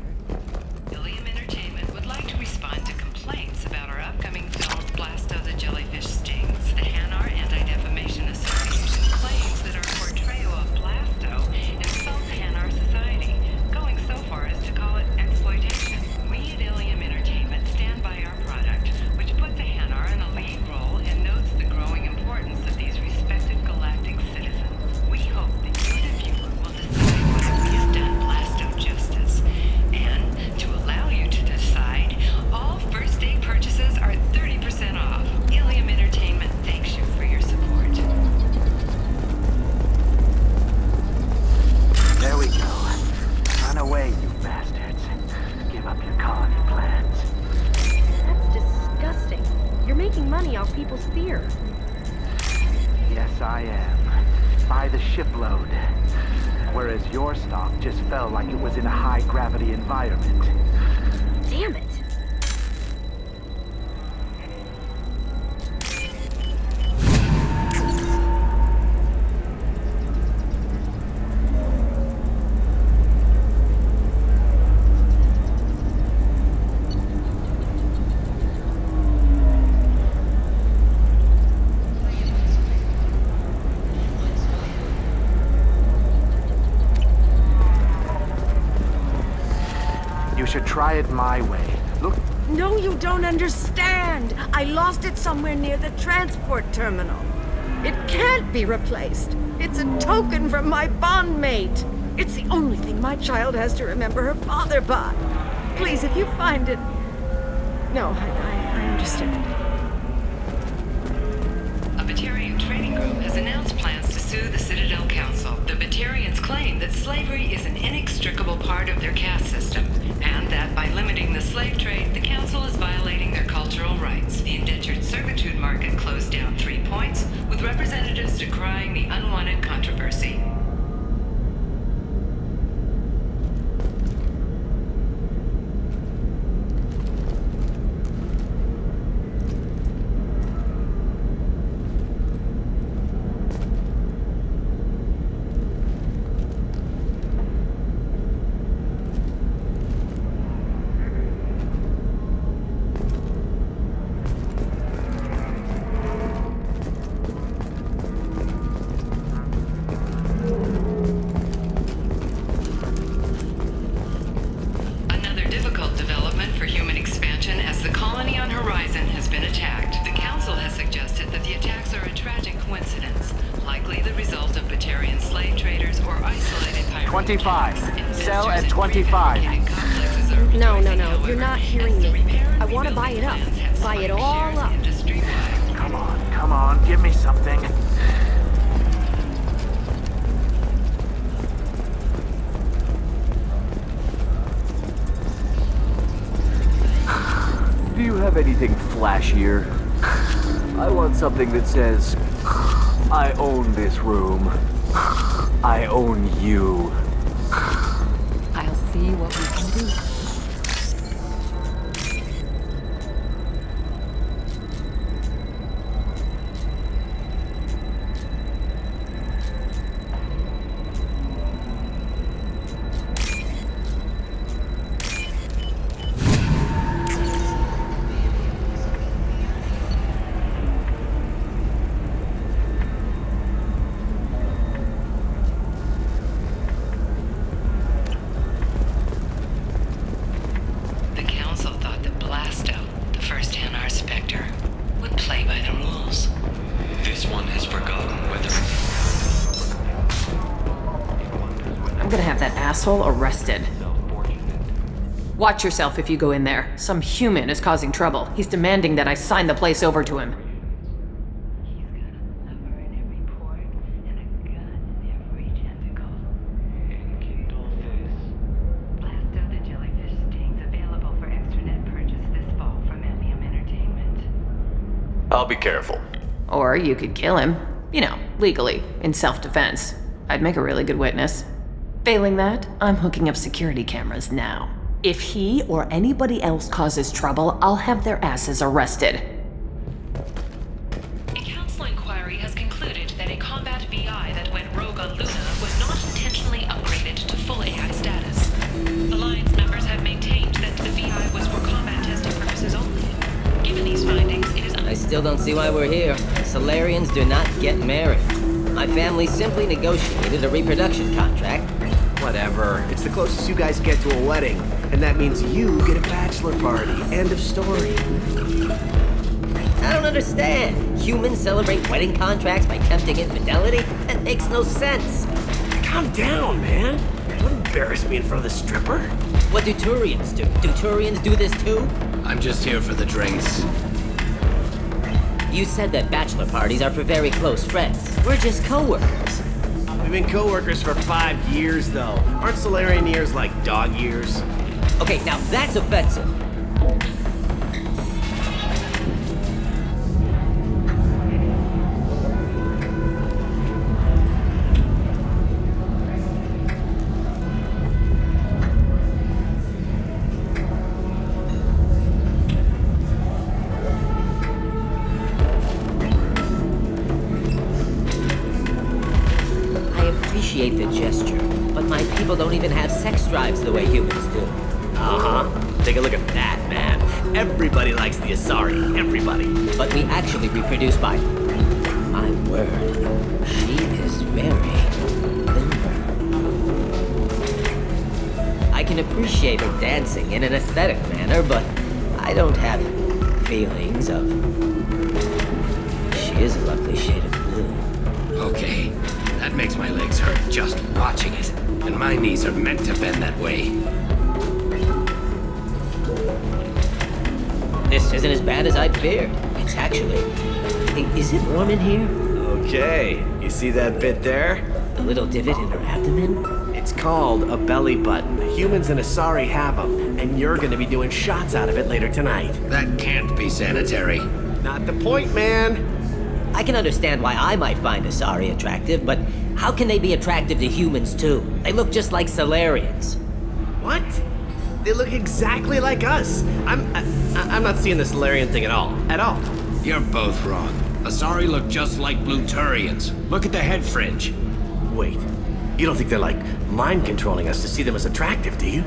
Speaker 7: ИЛЛИУМ Entertainment would like to respond to complaints about our upcoming film Blasto the Jellyfish Stings. The Hanar Anti-Defamation Association claims that our portrayal of Blasto insults Hanar society, going so far as to call it exploitation. We at ИЛЛИУM Entertainment stand by our product, which puts the Hanar in a lead role and notes the growing importance of these respected galactic citizens. We hope that you, the viewer, will decide whether we have done Blasto justice. And to allow you to decide, all first day purchases are 30% off. ИЛЛИУM Entertainment thanks you for your support.
Speaker 9: There we go. Run away, you bastards. Give up your colony plans.
Speaker 11: That's disgusting. You're making money off people's fear.
Speaker 9: Yes, I am. By the shipload. Whereas your stock just fell like it was in a high-gravity environment.
Speaker 11: Damn it.
Speaker 9: You should try it my way. Look,
Speaker 19: No, you don't understand. I lost it somewhere near the transport terminal. It can't be replaced. It's a token from my bondmate. It's the only thing my child has to remember her father by.
Speaker 18: Please, if you find it... No, I understand.
Speaker 7: A Batarian trading group has announced plans to sue the Citadel Council. The Batarians claim that slavery is an inextricable part of their caste system, and that by limiting the slave trade, the Council is violating their cultural rights. The indentured servitude market closed down 3 points, with representatives decrying the unwanted controversy.
Speaker 9: Sell at 25.
Speaker 11: No, you're not hearing me. I want to buy it up. Buy it all up.
Speaker 2: Come on, give me something.
Speaker 9: Do you have anything flashier? I want something that says, I own this room. I own you.
Speaker 8: I'll see what we can do. Arrested. Watch yourself if you go in there. Some human is causing trouble. He's demanding that I sign the place over to him.
Speaker 5: I'll be careful.
Speaker 8: Or you could kill him. You know, legally, in self-defense. I'd make a really good witness. Failing that, I'm hooking up security cameras now. If he or anybody else causes trouble, I'll have their asses arrested.
Speaker 4: A council inquiry has concluded that a combat VI that went rogue on Luna was not intentionally upgraded to full AI status. Alliance members have maintained that the VI was for combat testing purposes only. Given these findings, it is...
Speaker 10: I still don't see why we're here. Solarians do not get married. My family simply negotiated a reproduction contract.
Speaker 23: Whatever. It's the closest you guys get to a wedding. And that means you get a bachelor party. End of story.
Speaker 10: I don't understand. Humans celebrate wedding contracts by tempting infidelity? That makes no sense.
Speaker 23: Calm down, man. Don't embarrass me in front of the stripper.
Speaker 10: What do Turians do? Do Turians do this too?
Speaker 23: I'm just here for the drinks.
Speaker 10: You said that bachelor parties are for very close friends. We're just co-workers.
Speaker 23: We've been co-workers for 5 years, though. Aren't Solarian years like dog years?
Speaker 10: Okay, now that's offensive. The gesture, but my people don't even have sex drives the way humans do.
Speaker 23: Take a look at that, man. Everybody likes the Asari. Everybody.
Speaker 10: But we actually reproduce by... My word. She is very limber. I can appreciate her dancing in an aesthetic manner, but I don't have feelings of... She is a lovely shade of blue.
Speaker 23: Okay. That makes my legs hurt just watching it. And my knees are meant to bend that way.
Speaker 10: This isn't as bad as I'd feared. It's actually... Hey, is it warm in here?
Speaker 23: Okay, you see that bit there?
Speaker 10: A little divot in her abdomen?
Speaker 23: It's called a belly button. Humans in Asari have them, and you're gonna be doing shots out of it later tonight.
Speaker 12: That can't be sanitary.
Speaker 23: Not the point, man.
Speaker 10: I can understand why I might find Asari attractive, but how can they be attractive to humans too? They look just like Solarians.
Speaker 23: What? They look exactly like us. I'm not seeing the Solarian thing at all. At all.
Speaker 12: You're both wrong. Asari look just like Blue Turians. Look at the head fringe.
Speaker 23: Wait, you don't think they're like mind controlling us to see them as attractive, do you?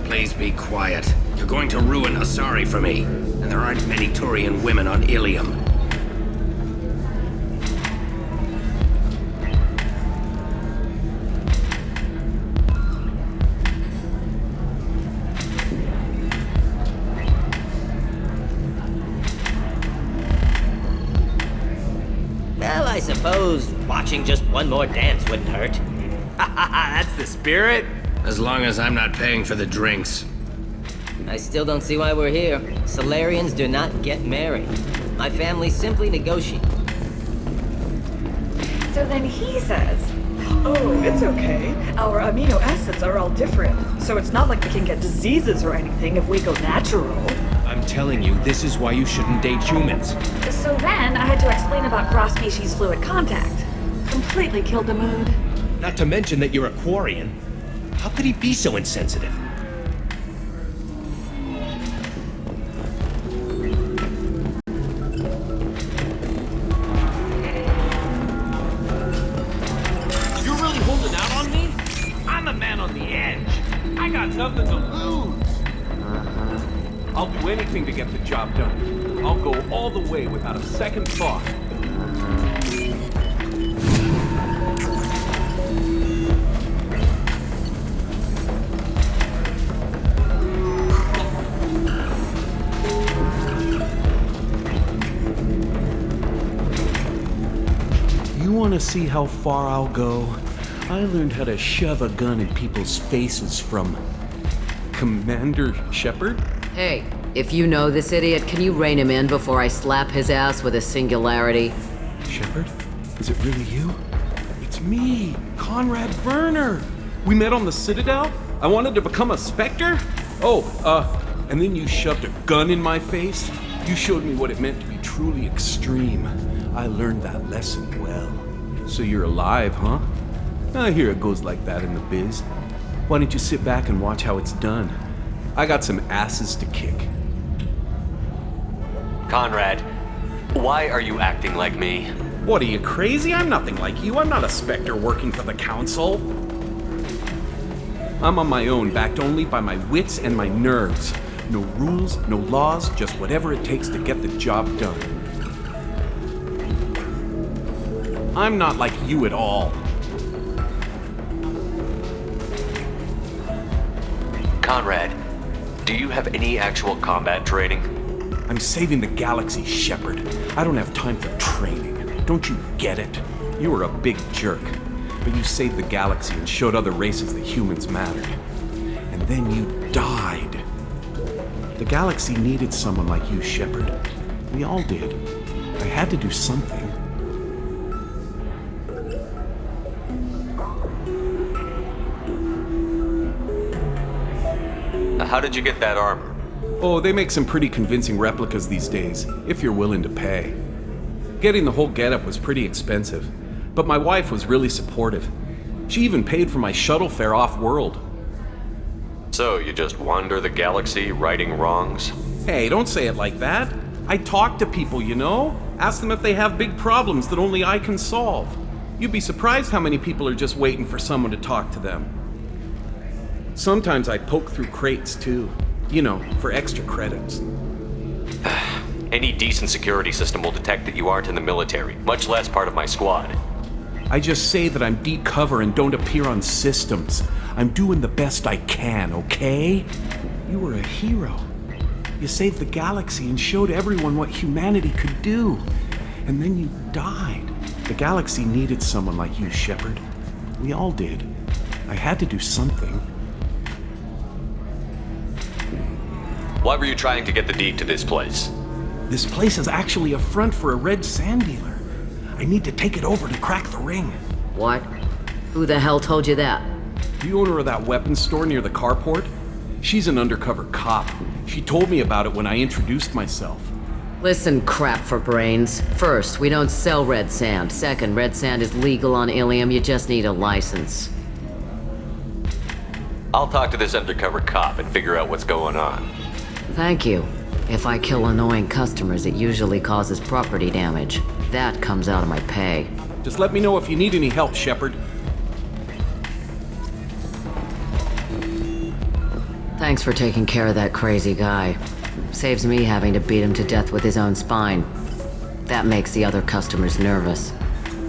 Speaker 12: Please be quiet. You're going to ruin Asari for me. And there aren't many Turian women on Ilium.
Speaker 10: Well, I suppose watching just one more dance wouldn't hurt.
Speaker 23: That's the spirit.
Speaker 12: As long as I'm not paying for the drinks.
Speaker 10: I still don't see why we're here. Solarians do not get married. My family simply negotiate.
Speaker 18: So then he says, oh, it's okay. Our amino acids are all different, so it's not like we can get diseases or anything if we go natural.
Speaker 13: I'm telling you, this is why you shouldn't date humans.
Speaker 18: So then I had to explain about cross-species fluid contact. Completely killed the mood.
Speaker 13: Not to mention that you're a Quarian. How could he be so insensitive?
Speaker 2: You're really holding out on me? I'm a man on the edge. I got nothing to lose.
Speaker 17: I'll do anything to get the job done. I'll go all the way without a second thought. You want to see how far I'll go? I learned how to shove a gun in people's faces from Commander Shepard.
Speaker 24: Hey, if you know this idiot, can you rein him in before I slap his ass with a singularity?
Speaker 17: Shepard? Is it really you? It's me, Conrad Werner. We met on the Citadel. I wanted to become a Spectre. And then you shoved a gun in my face. You showed me what it meant to be truly extreme. I learned that lesson well. So you're alive, huh? I hear it goes like that in the biz. Why don't you sit back and watch how it's done? I got some asses to kick.
Speaker 5: Conrad, why are you acting like me?
Speaker 17: What, are you crazy? I'm nothing like you. I'm not a Spectre working for the Council. I'm on my own, backed only by my wits and my nerves. No rules, no laws, just whatever it takes to get the job done. I'm not like you at all.
Speaker 5: Conrad, do you have any actual combat training?
Speaker 17: I'm saving the galaxy, Shepard. I don't have time for training. Don't you get it? You were a big jerk, but you saved the galaxy and showed other races that humans mattered. And then you died. The galaxy needed someone like you, Shepard. We all did. I had to do something.
Speaker 5: How did you get that armor?
Speaker 17: Oh, they make some pretty convincing replicas these days, if you're willing to pay. Getting the whole getup was pretty expensive, but my wife was really supportive. She even paid for my shuttle fare off-world.
Speaker 5: So, you just wander the galaxy righting wrongs?
Speaker 17: Hey, don't say it like that. I talk to people, you know? Ask them if they have big problems that only I can solve. You'd be surprised how many people are just waiting for someone to talk to them. Sometimes I poke through crates, too. You know, for extra credits.
Speaker 5: Any decent security system will detect that you aren't in the military, much less part of my squad.
Speaker 17: I just say that I'm deep cover and don't appear on systems. I'm doing the best I can, okay? You were a hero. You saved the galaxy and showed everyone what humanity could do. And then you died. The galaxy needed someone like you, Shepard. We all did. I had to do something.
Speaker 5: Why were you trying to get the deed to this place?
Speaker 17: This place is actually a front for a red sand dealer. I need to take it over to crack the ring.
Speaker 24: What? Who the hell told you that?
Speaker 17: The owner of that weapons store near the carport? She's an undercover cop. She told me about it when I introduced myself.
Speaker 24: Listen, crap for brains. First, we don't sell red sand. Second, red sand is legal on Ilium. You just need a license.
Speaker 5: I'll talk to this undercover cop and figure out what's going on.
Speaker 24: Thank you. If I kill annoying customers, it usually causes property damage. That comes out of my pay.
Speaker 17: Just let me know if you need any help, Shepard.
Speaker 24: Thanks for taking care of that crazy guy. Saves me having to beat him to death with his own spine. That makes the other customers nervous.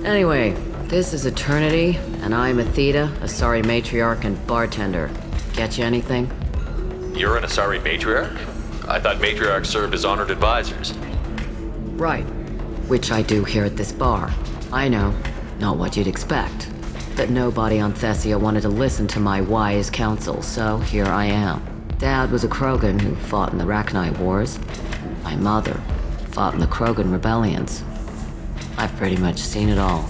Speaker 24: Anyway, this is Eternity, and I'm Athena, Asari matriarch and bartender. Get you anything?
Speaker 5: You're an Asari matriarch? I thought matriarchs served as honored advisors.
Speaker 24: Right. Which I do here at this bar. I know, not what you'd expect. But nobody on Thessia wanted to listen to my wise counsel, so here I am. Dad was a Krogan who fought in the Rachni Wars. My mother fought in the Krogan rebellions. I've pretty much seen it all.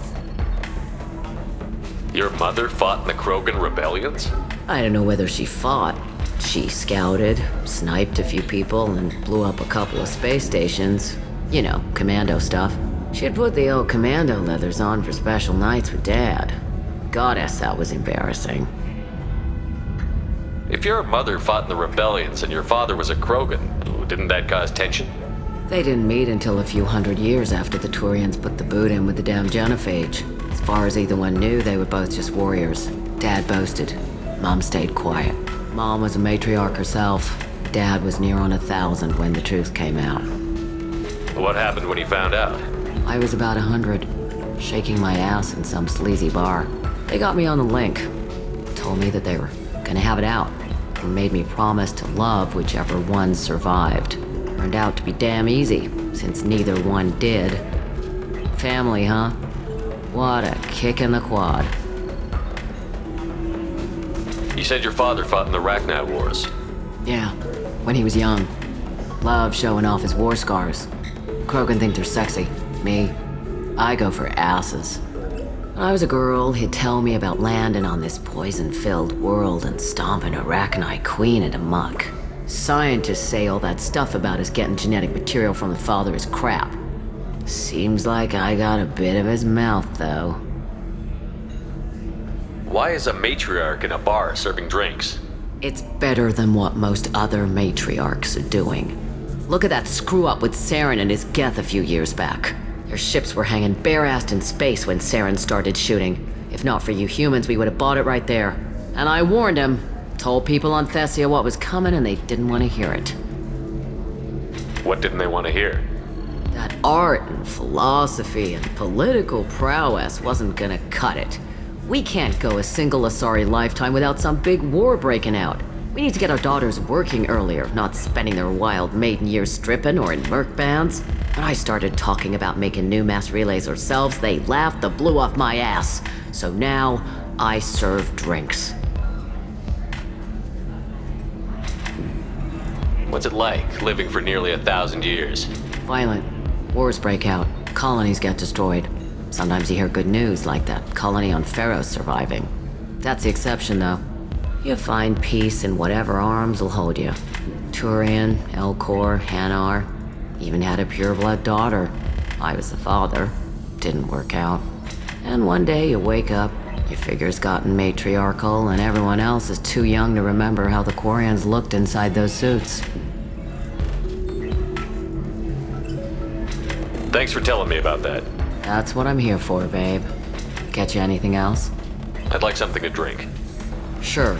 Speaker 5: Your mother fought in the Krogan rebellions?
Speaker 24: I don't know whether she fought. She scouted, sniped a few people, and blew up a couple of space stations. You know, commando stuff. She'd put the old commando leathers on for special nights with Dad. Goddess, that was embarrassing.
Speaker 5: If your mother fought in the rebellions and your father was a Krogan, didn't that cause tension?
Speaker 24: They didn't meet until a few hundred years after the Turians put the boot in with the damn genophage. As far as either one knew, they were both just warriors. Dad boasted. Mom stayed quiet. Mom was a matriarch herself. Dad was near on 1,000 when the truth came out.
Speaker 5: What happened when he found out?
Speaker 24: I was about 100, shaking my ass in some sleazy bar. They got me on the link. Told me that they were gonna have it out, and made me promise to love whichever one survived. Turned out to be damn easy, since neither one did. Family, huh? What a kick in the quad.
Speaker 5: You said your father fought in the Rachni Wars.
Speaker 24: Yeah, when he was young. Loved showing off his war scars. Krogan think they're sexy. Me, I go for asses. When I was a girl, he'd tell me about landing on this poison-filled world and stomping a Rachni queen into muck. Scientists say all that stuff about us getting genetic material from the father is crap. Seems like I got a bit of his mouth, though.
Speaker 5: Why is a matriarch in a bar serving drinks?
Speaker 24: It's better than what most other matriarchs are doing. Look at that screw-up with Saren and his Geth a few years back. Their ships were hanging bare-assed in space when Saren started shooting. If not for you humans, we would have bought it right there. And I warned him. Told people on Thessia what was coming and they didn't want to hear it.
Speaker 5: What didn't they want to hear?
Speaker 24: That art and philosophy and political prowess wasn't gonna cut it. We can't go a single Asari lifetime without some big war breaking out. We need to get our daughters working earlier, not spending their wild maiden years stripping or in merc bands. When I started talking about making new mass relays ourselves, they laughed the blue off my ass. So now, I serve drinks.
Speaker 5: What's it like, living for nearly 1,000 years?
Speaker 24: Violent. Wars break out. Colonies get destroyed. Sometimes you hear good news, like that colony on Pharaoh surviving. That's the exception, though. You find peace in whatever arms will hold you. Turian, Elcor, Hanar. Even had a pureblood daughter. I was the father. Didn't work out. And one day you wake up, your figure's gotten matriarchal, and everyone else is too young to remember how the Quarians looked inside those suits.
Speaker 5: Thanks for telling me about that.
Speaker 24: That's what I'm here for, babe. Get you anything else?
Speaker 5: I'd like something to drink.
Speaker 24: Sure.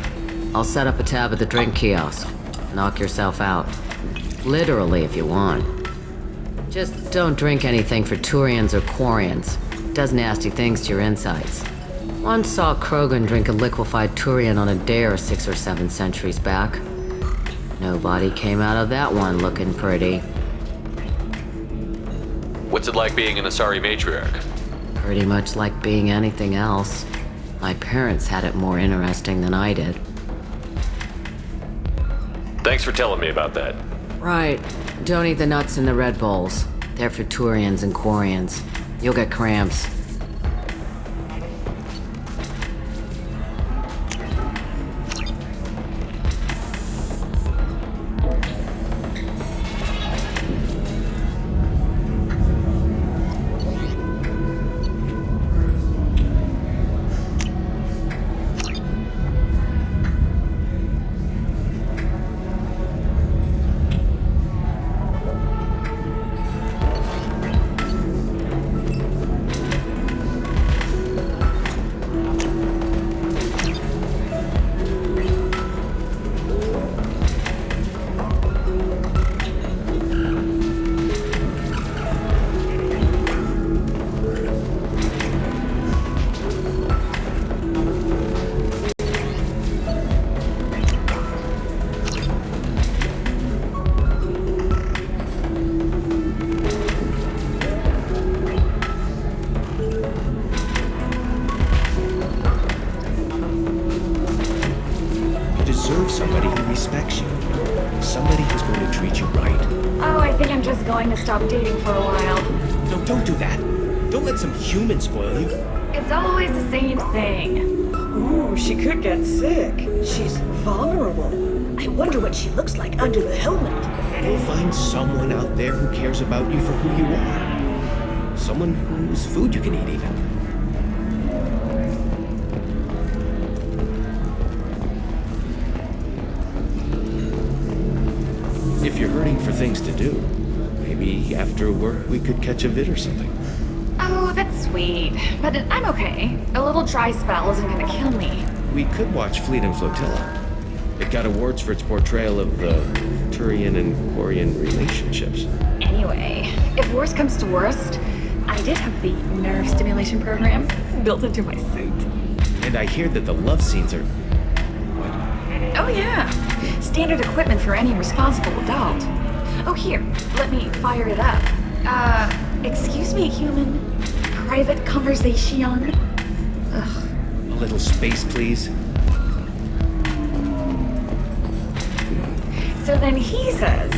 Speaker 24: I'll set up a tab at the drink kiosk. Knock yourself out. Literally, if you want. Just don't drink anything for Turians or Quarians. Does nasty things to your insides. Once saw Krogan drink a liquefied Turian on a dare 6 or 7 centuries back. Nobody came out of that one looking pretty.
Speaker 5: What's it like being an Asari matriarch?
Speaker 24: Pretty much like being anything else. My parents had it more interesting than I did.
Speaker 5: Thanks for telling me about that.
Speaker 24: Right. Don't eat the nuts in the Red Bowls. They're for Turians and Quarians. You'll get cramps.
Speaker 13: Somebody who respects you. Somebody who's going to treat you right.
Speaker 3: Oh, I think I'm just going to stop dating for a while.
Speaker 13: No, don't do that. Don't let some human spoil you.
Speaker 3: It's always the same thing.
Speaker 18: Ooh, she could get sick. She's vulnerable. I wonder what she looks like under the helmet.
Speaker 13: You'll find someone out there who cares about you for who you are. Someone whose food you can eat, even. If you're hurting for things to do, maybe after work we could catch a vid or something.
Speaker 3: Oh, that's sweet. But I'm okay. A little dry spell isn't gonna kill me.
Speaker 13: We could watch Fleet and Flotilla. It got awards for its portrayal of the Turian and Quarian relationships.
Speaker 3: Anyway, if worst comes to worst, I did have the nerve stimulation program built into my suit.
Speaker 13: And I hear that the love scenes are...
Speaker 3: Oh yeah. Standard equipment for any responsible adult. Oh here, let me fire it up. Excuse me, human. Private conversation? Ugh.
Speaker 13: A little space, please.
Speaker 18: So then he says,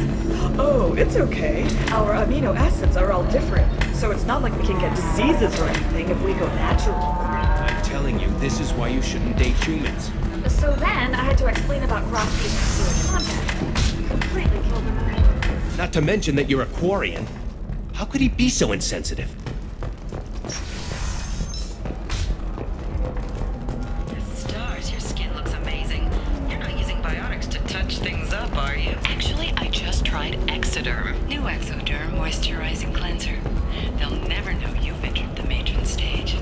Speaker 18: oh, it's okay. Our amino acids are all different, so it's not like we can get diseases or anything if we go natural.
Speaker 13: I'm telling you, this is why you shouldn't date humans.
Speaker 3: So then I had to explain about cross-species contact. Completely killed the mood.
Speaker 13: Not to mention that you're a Quarian. How could he be so insensitive?
Speaker 7: Stars, your skin looks amazing. You're not using biotics to touch things up, are you? Actually, I just tried Exoderm. New Exoderm moisturizing cleanser. They'll never know you've entered the matron stage.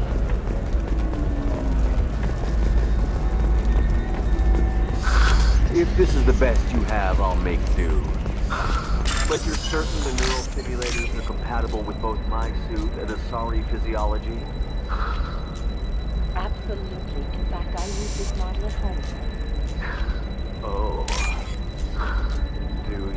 Speaker 9: If this is the best you have, I'll make do. But you're certain the neural stimulators are compatible with both my suit and Asari physiology?
Speaker 16: Absolutely. In fact, I use this model at home.
Speaker 9: Oh. Do you?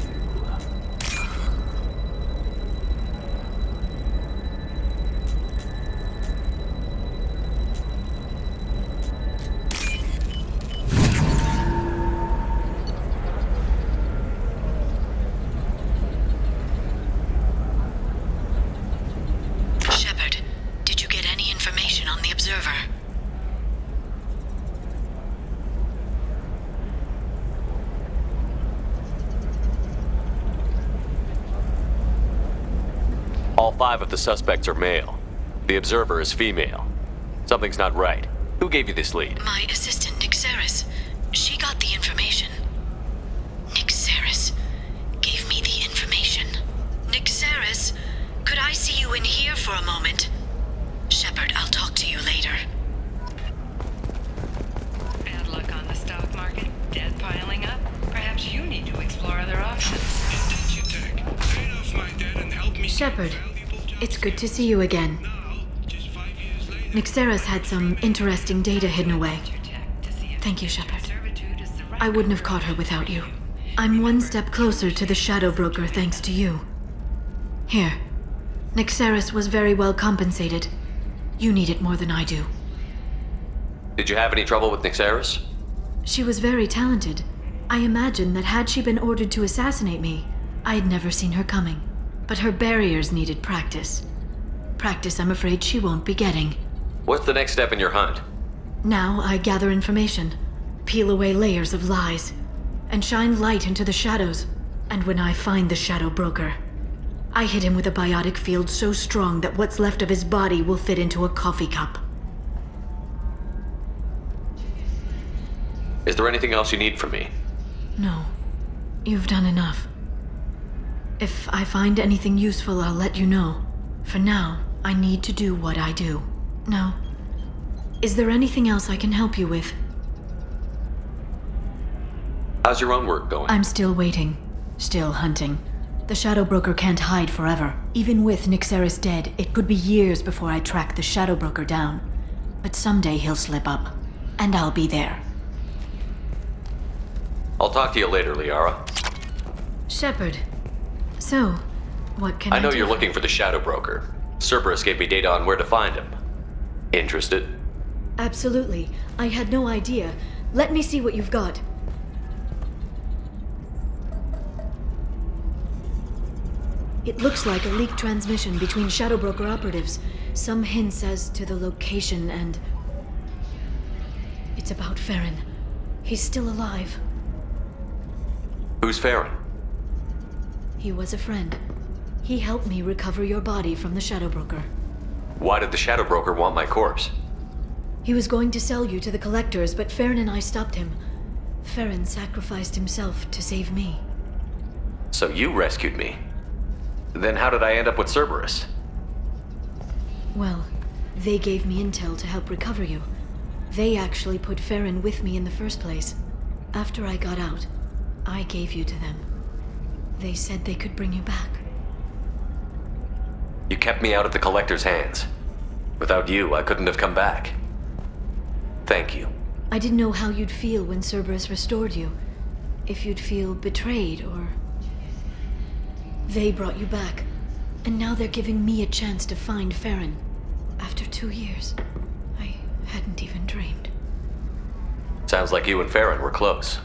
Speaker 5: All 5 of the suspects are male. The observer is female. Something's not right. Who gave you this lead?
Speaker 15: My assistant, Nixeris. She got the information. Nixeris gave me the information. Nixeris, could I see you in here for a moment? Shepard, I'll talk to you later.
Speaker 7: Bad luck on the stock market? Debt piling up? Perhaps you need to explore other options.
Speaker 15: Shepard, it's good to see you again. Nixeris had some interesting data hidden away. Thank you, Shepard. I wouldn't have caught her without you. I'm one step closer to the Shadow Broker thanks to you. Here. Nixeris was very well compensated. You need it more than I do.
Speaker 5: Did you have any trouble with Nixeris?
Speaker 15: She was very talented. I imagine that had she been ordered to assassinate me, I'd never seen her coming, but her barriers needed practice. Practice I'm afraid she won't be getting.
Speaker 5: What's the next step in your hunt?
Speaker 15: Now I gather information, peel away layers of lies, and shine light into the shadows. And when I find the Shadow Broker, I hit him with a biotic field so strong that what's left of his body will fit into a coffee cup.
Speaker 5: Is there anything else you need from me?
Speaker 15: No. You've done enough. If I find anything useful, I'll let you know. For now, I need to do what I do. Now, is there anything else I can help you with?
Speaker 5: How's your own work going?
Speaker 15: I'm still waiting. Still hunting. The Shadow Broker can't hide forever. Even with Nyxeris dead, it could be years before I track the Shadow Broker down. But someday he'll slip up, and I'll be there.
Speaker 5: I'll talk to you later, Liara.
Speaker 15: Shepard. So, what can I do?
Speaker 5: I know you're looking for the Shadow Broker. Cerberus gave me data on where to find him. Interested?
Speaker 15: Absolutely. I had no idea. Let me see what you've got. It looks like a leaked transmission between Shadow Broker operatives. Some hints as to the location and... It's about Farron. He's still alive.
Speaker 5: Who's Farron?
Speaker 15: He was a friend. He helped me recover your body from the Shadow Broker.
Speaker 5: Why did the Shadow Broker want my corpse?
Speaker 15: He was going to sell you to the collectors, but Farron and I stopped him. Farron sacrificed himself to save me.
Speaker 5: So you rescued me. Then how did I end up with Cerberus?
Speaker 15: Well, they gave me intel to help recover you. They actually put Farron with me in the first place. After I got out, I gave you to them. They said they could bring you back.
Speaker 5: You kept me out of the Collector's hands. Without you, I couldn't have come back. Thank you.
Speaker 15: I didn't know how you'd feel when Cerberus restored you. If you'd feel betrayed, or... They brought you back, and now they're giving me a chance to find Farron. After 2 years, I hadn't even dreamed.
Speaker 5: Sounds like you and Farron were close.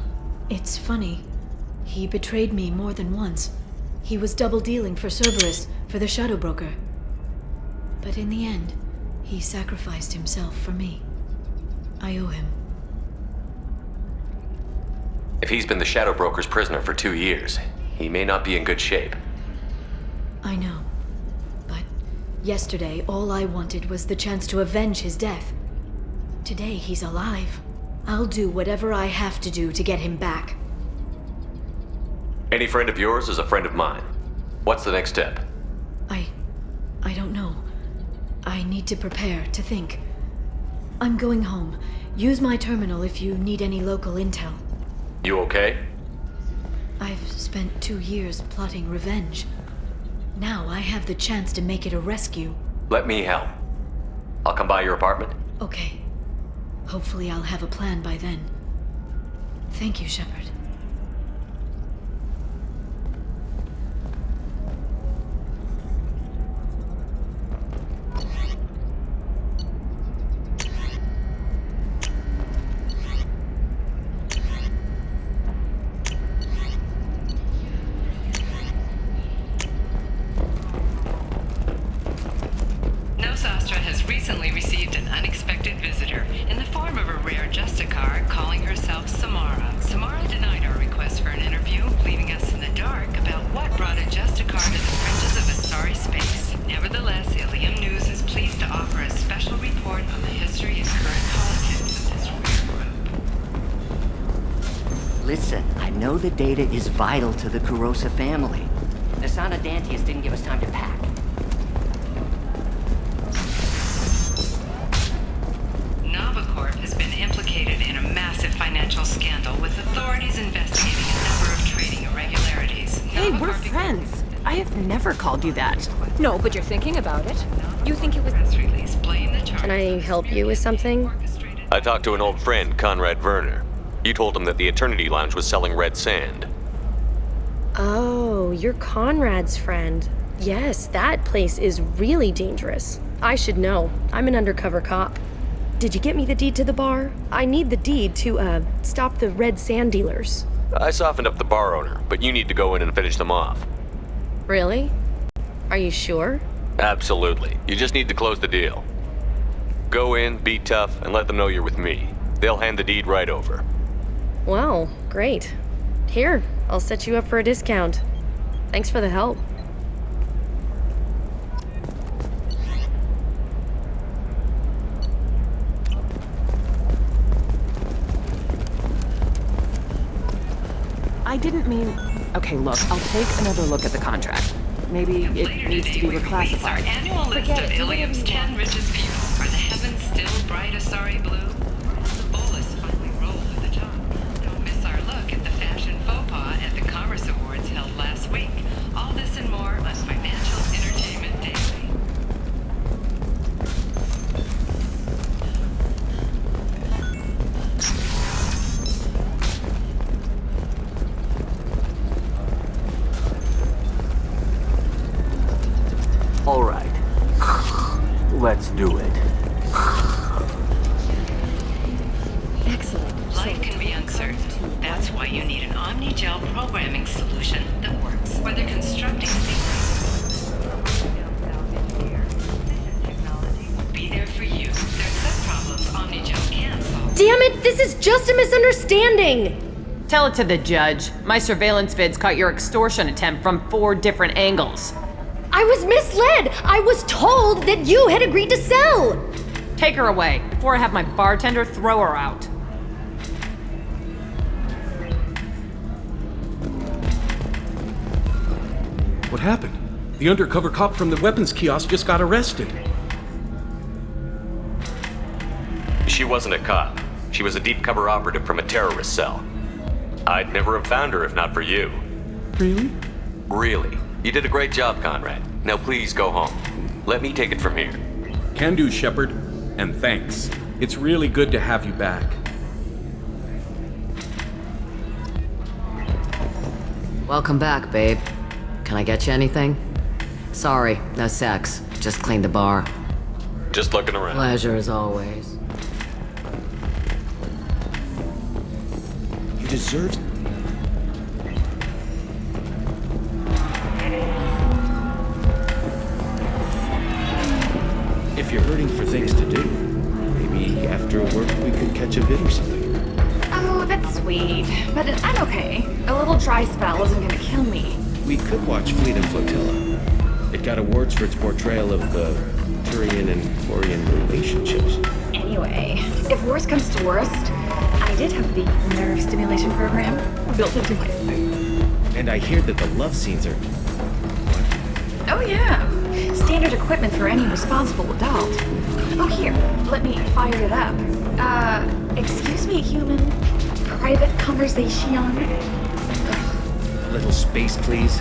Speaker 15: It's funny. He betrayed me more than once. He was double-dealing for Cerberus, for the Shadow Broker. But in the end, he sacrificed himself for me. I owe him.
Speaker 5: If he's been the Shadow Broker's prisoner for 2 years, he may not be in good shape.
Speaker 15: I know. But yesterday, all I wanted was the chance to avenge his death. Today, he's alive. I'll do whatever I have to do to get him back.
Speaker 5: Any friend of yours is a friend of mine. What's the next step?
Speaker 15: I don't know. I need to prepare, to think. I'm going home. Use my terminal if you need any local intel.
Speaker 5: You okay?
Speaker 15: I've spent 2 years plotting revenge. Now I have the chance to make it a rescue.
Speaker 5: Let me help. I'll come by your apartment.
Speaker 15: Okay. Hopefully I'll have a plan by then. Thank you, Shepard.
Speaker 7: Nosastra has recently received an unexpected visitor in the form of a rare Justicar calling herself Samara. Samara denied our request for an interview, leaving us in the dark about what brought a Justicar to the fringes of Asari space. Nevertheless, ILLIUM News is pleased to offer a special report on the history and current politics of this rare group.
Speaker 1: Listen, I know the data is vital to the Kurosa family. Nasana Dantius didn't give us time to pack.
Speaker 7: Navicorp has been implicated in a massive financial scandal with authorities investigating a number of trading irregularities.
Speaker 8: Hey, we're friends. I have never called you that.
Speaker 6: No, but you're thinking about it. You think it was... Can I help you with something?
Speaker 5: I talked to an old friend, Conrad Werner. You told him that the Eternity Lounge was selling red sand.
Speaker 6: Oh, you're Conrad's friend. Yes, that place is really dangerous. I should know. I'm an undercover cop. Did you get me the deed to the bar? I need the deed to, stop the red sand dealers.
Speaker 5: I softened up the bar owner, but you need to go in and finish them off.
Speaker 6: Really? Are you sure?
Speaker 5: Absolutely. You just need to close the deal. Go in, be tough, and let them know you're with me. They'll hand the deed right over.
Speaker 6: Wow, great. Here, I'll set you up for a discount. Thanks for the help.
Speaker 8: I didn't mean... Okay, look, I'll take another look at the contract. Maybe it needs to be reclassified.
Speaker 7: Our annual list of Ilium's 10 richest people. Are the heavens still bright Asari blue? The bolus finally rolled to the top. Don't miss our look at the fashion faux pas at the Commerce Awards held last week. All this and more on Financial Entertainment Daily.
Speaker 9: All right. Let's do it.
Speaker 11: Excellent.
Speaker 7: Life can be uncertain. That's why you need an Omni-Gel programming solution that works. Whether constructing things, be there for you. There's some problems Omni-Gel can't solve.
Speaker 6: Damn it, this is just a misunderstanding!
Speaker 8: Tell it to the judge. My surveillance vids caught your extortion attempt from 4 different angles.
Speaker 6: I was misled! I was told that you had agreed to sell!
Speaker 8: Take her away, before I have my bartender throw her out.
Speaker 17: What happened? The undercover cop from the weapons kiosk just got arrested.
Speaker 5: She wasn't a cop. She was a deep cover operative from a terrorist cell. I'd never have found her if not for you.
Speaker 17: Really?
Speaker 5: Really. You did a great job, Conrad. Now please go home. Let me take it from here.
Speaker 17: Can do, Shepard. And thanks. It's really good to have you back.
Speaker 24: Welcome back, babe. Can I get you anything? Sorry, no sex. Just cleaned the bar.
Speaker 5: Just looking around.
Speaker 24: Pleasure as always.
Speaker 13: You deserve... If you're hurting for things to do, maybe after work we could catch a vid or something.
Speaker 3: Oh, that's sweet. But I'm okay. A little dry spell isn't gonna kill me.
Speaker 13: We could watch Fleet and Flotilla. It got awards for its portrayal of the Turian and Quarian relationships.
Speaker 3: Anyway, if worst comes to worst, I did have the nerve stimulation program built into my suit.
Speaker 13: And I hear that the love scenes are...
Speaker 3: Oh yeah. Standard equipment for any responsible adult. Oh here, let me fire it up. Excuse me, human. Private conversation.
Speaker 13: A little space, please.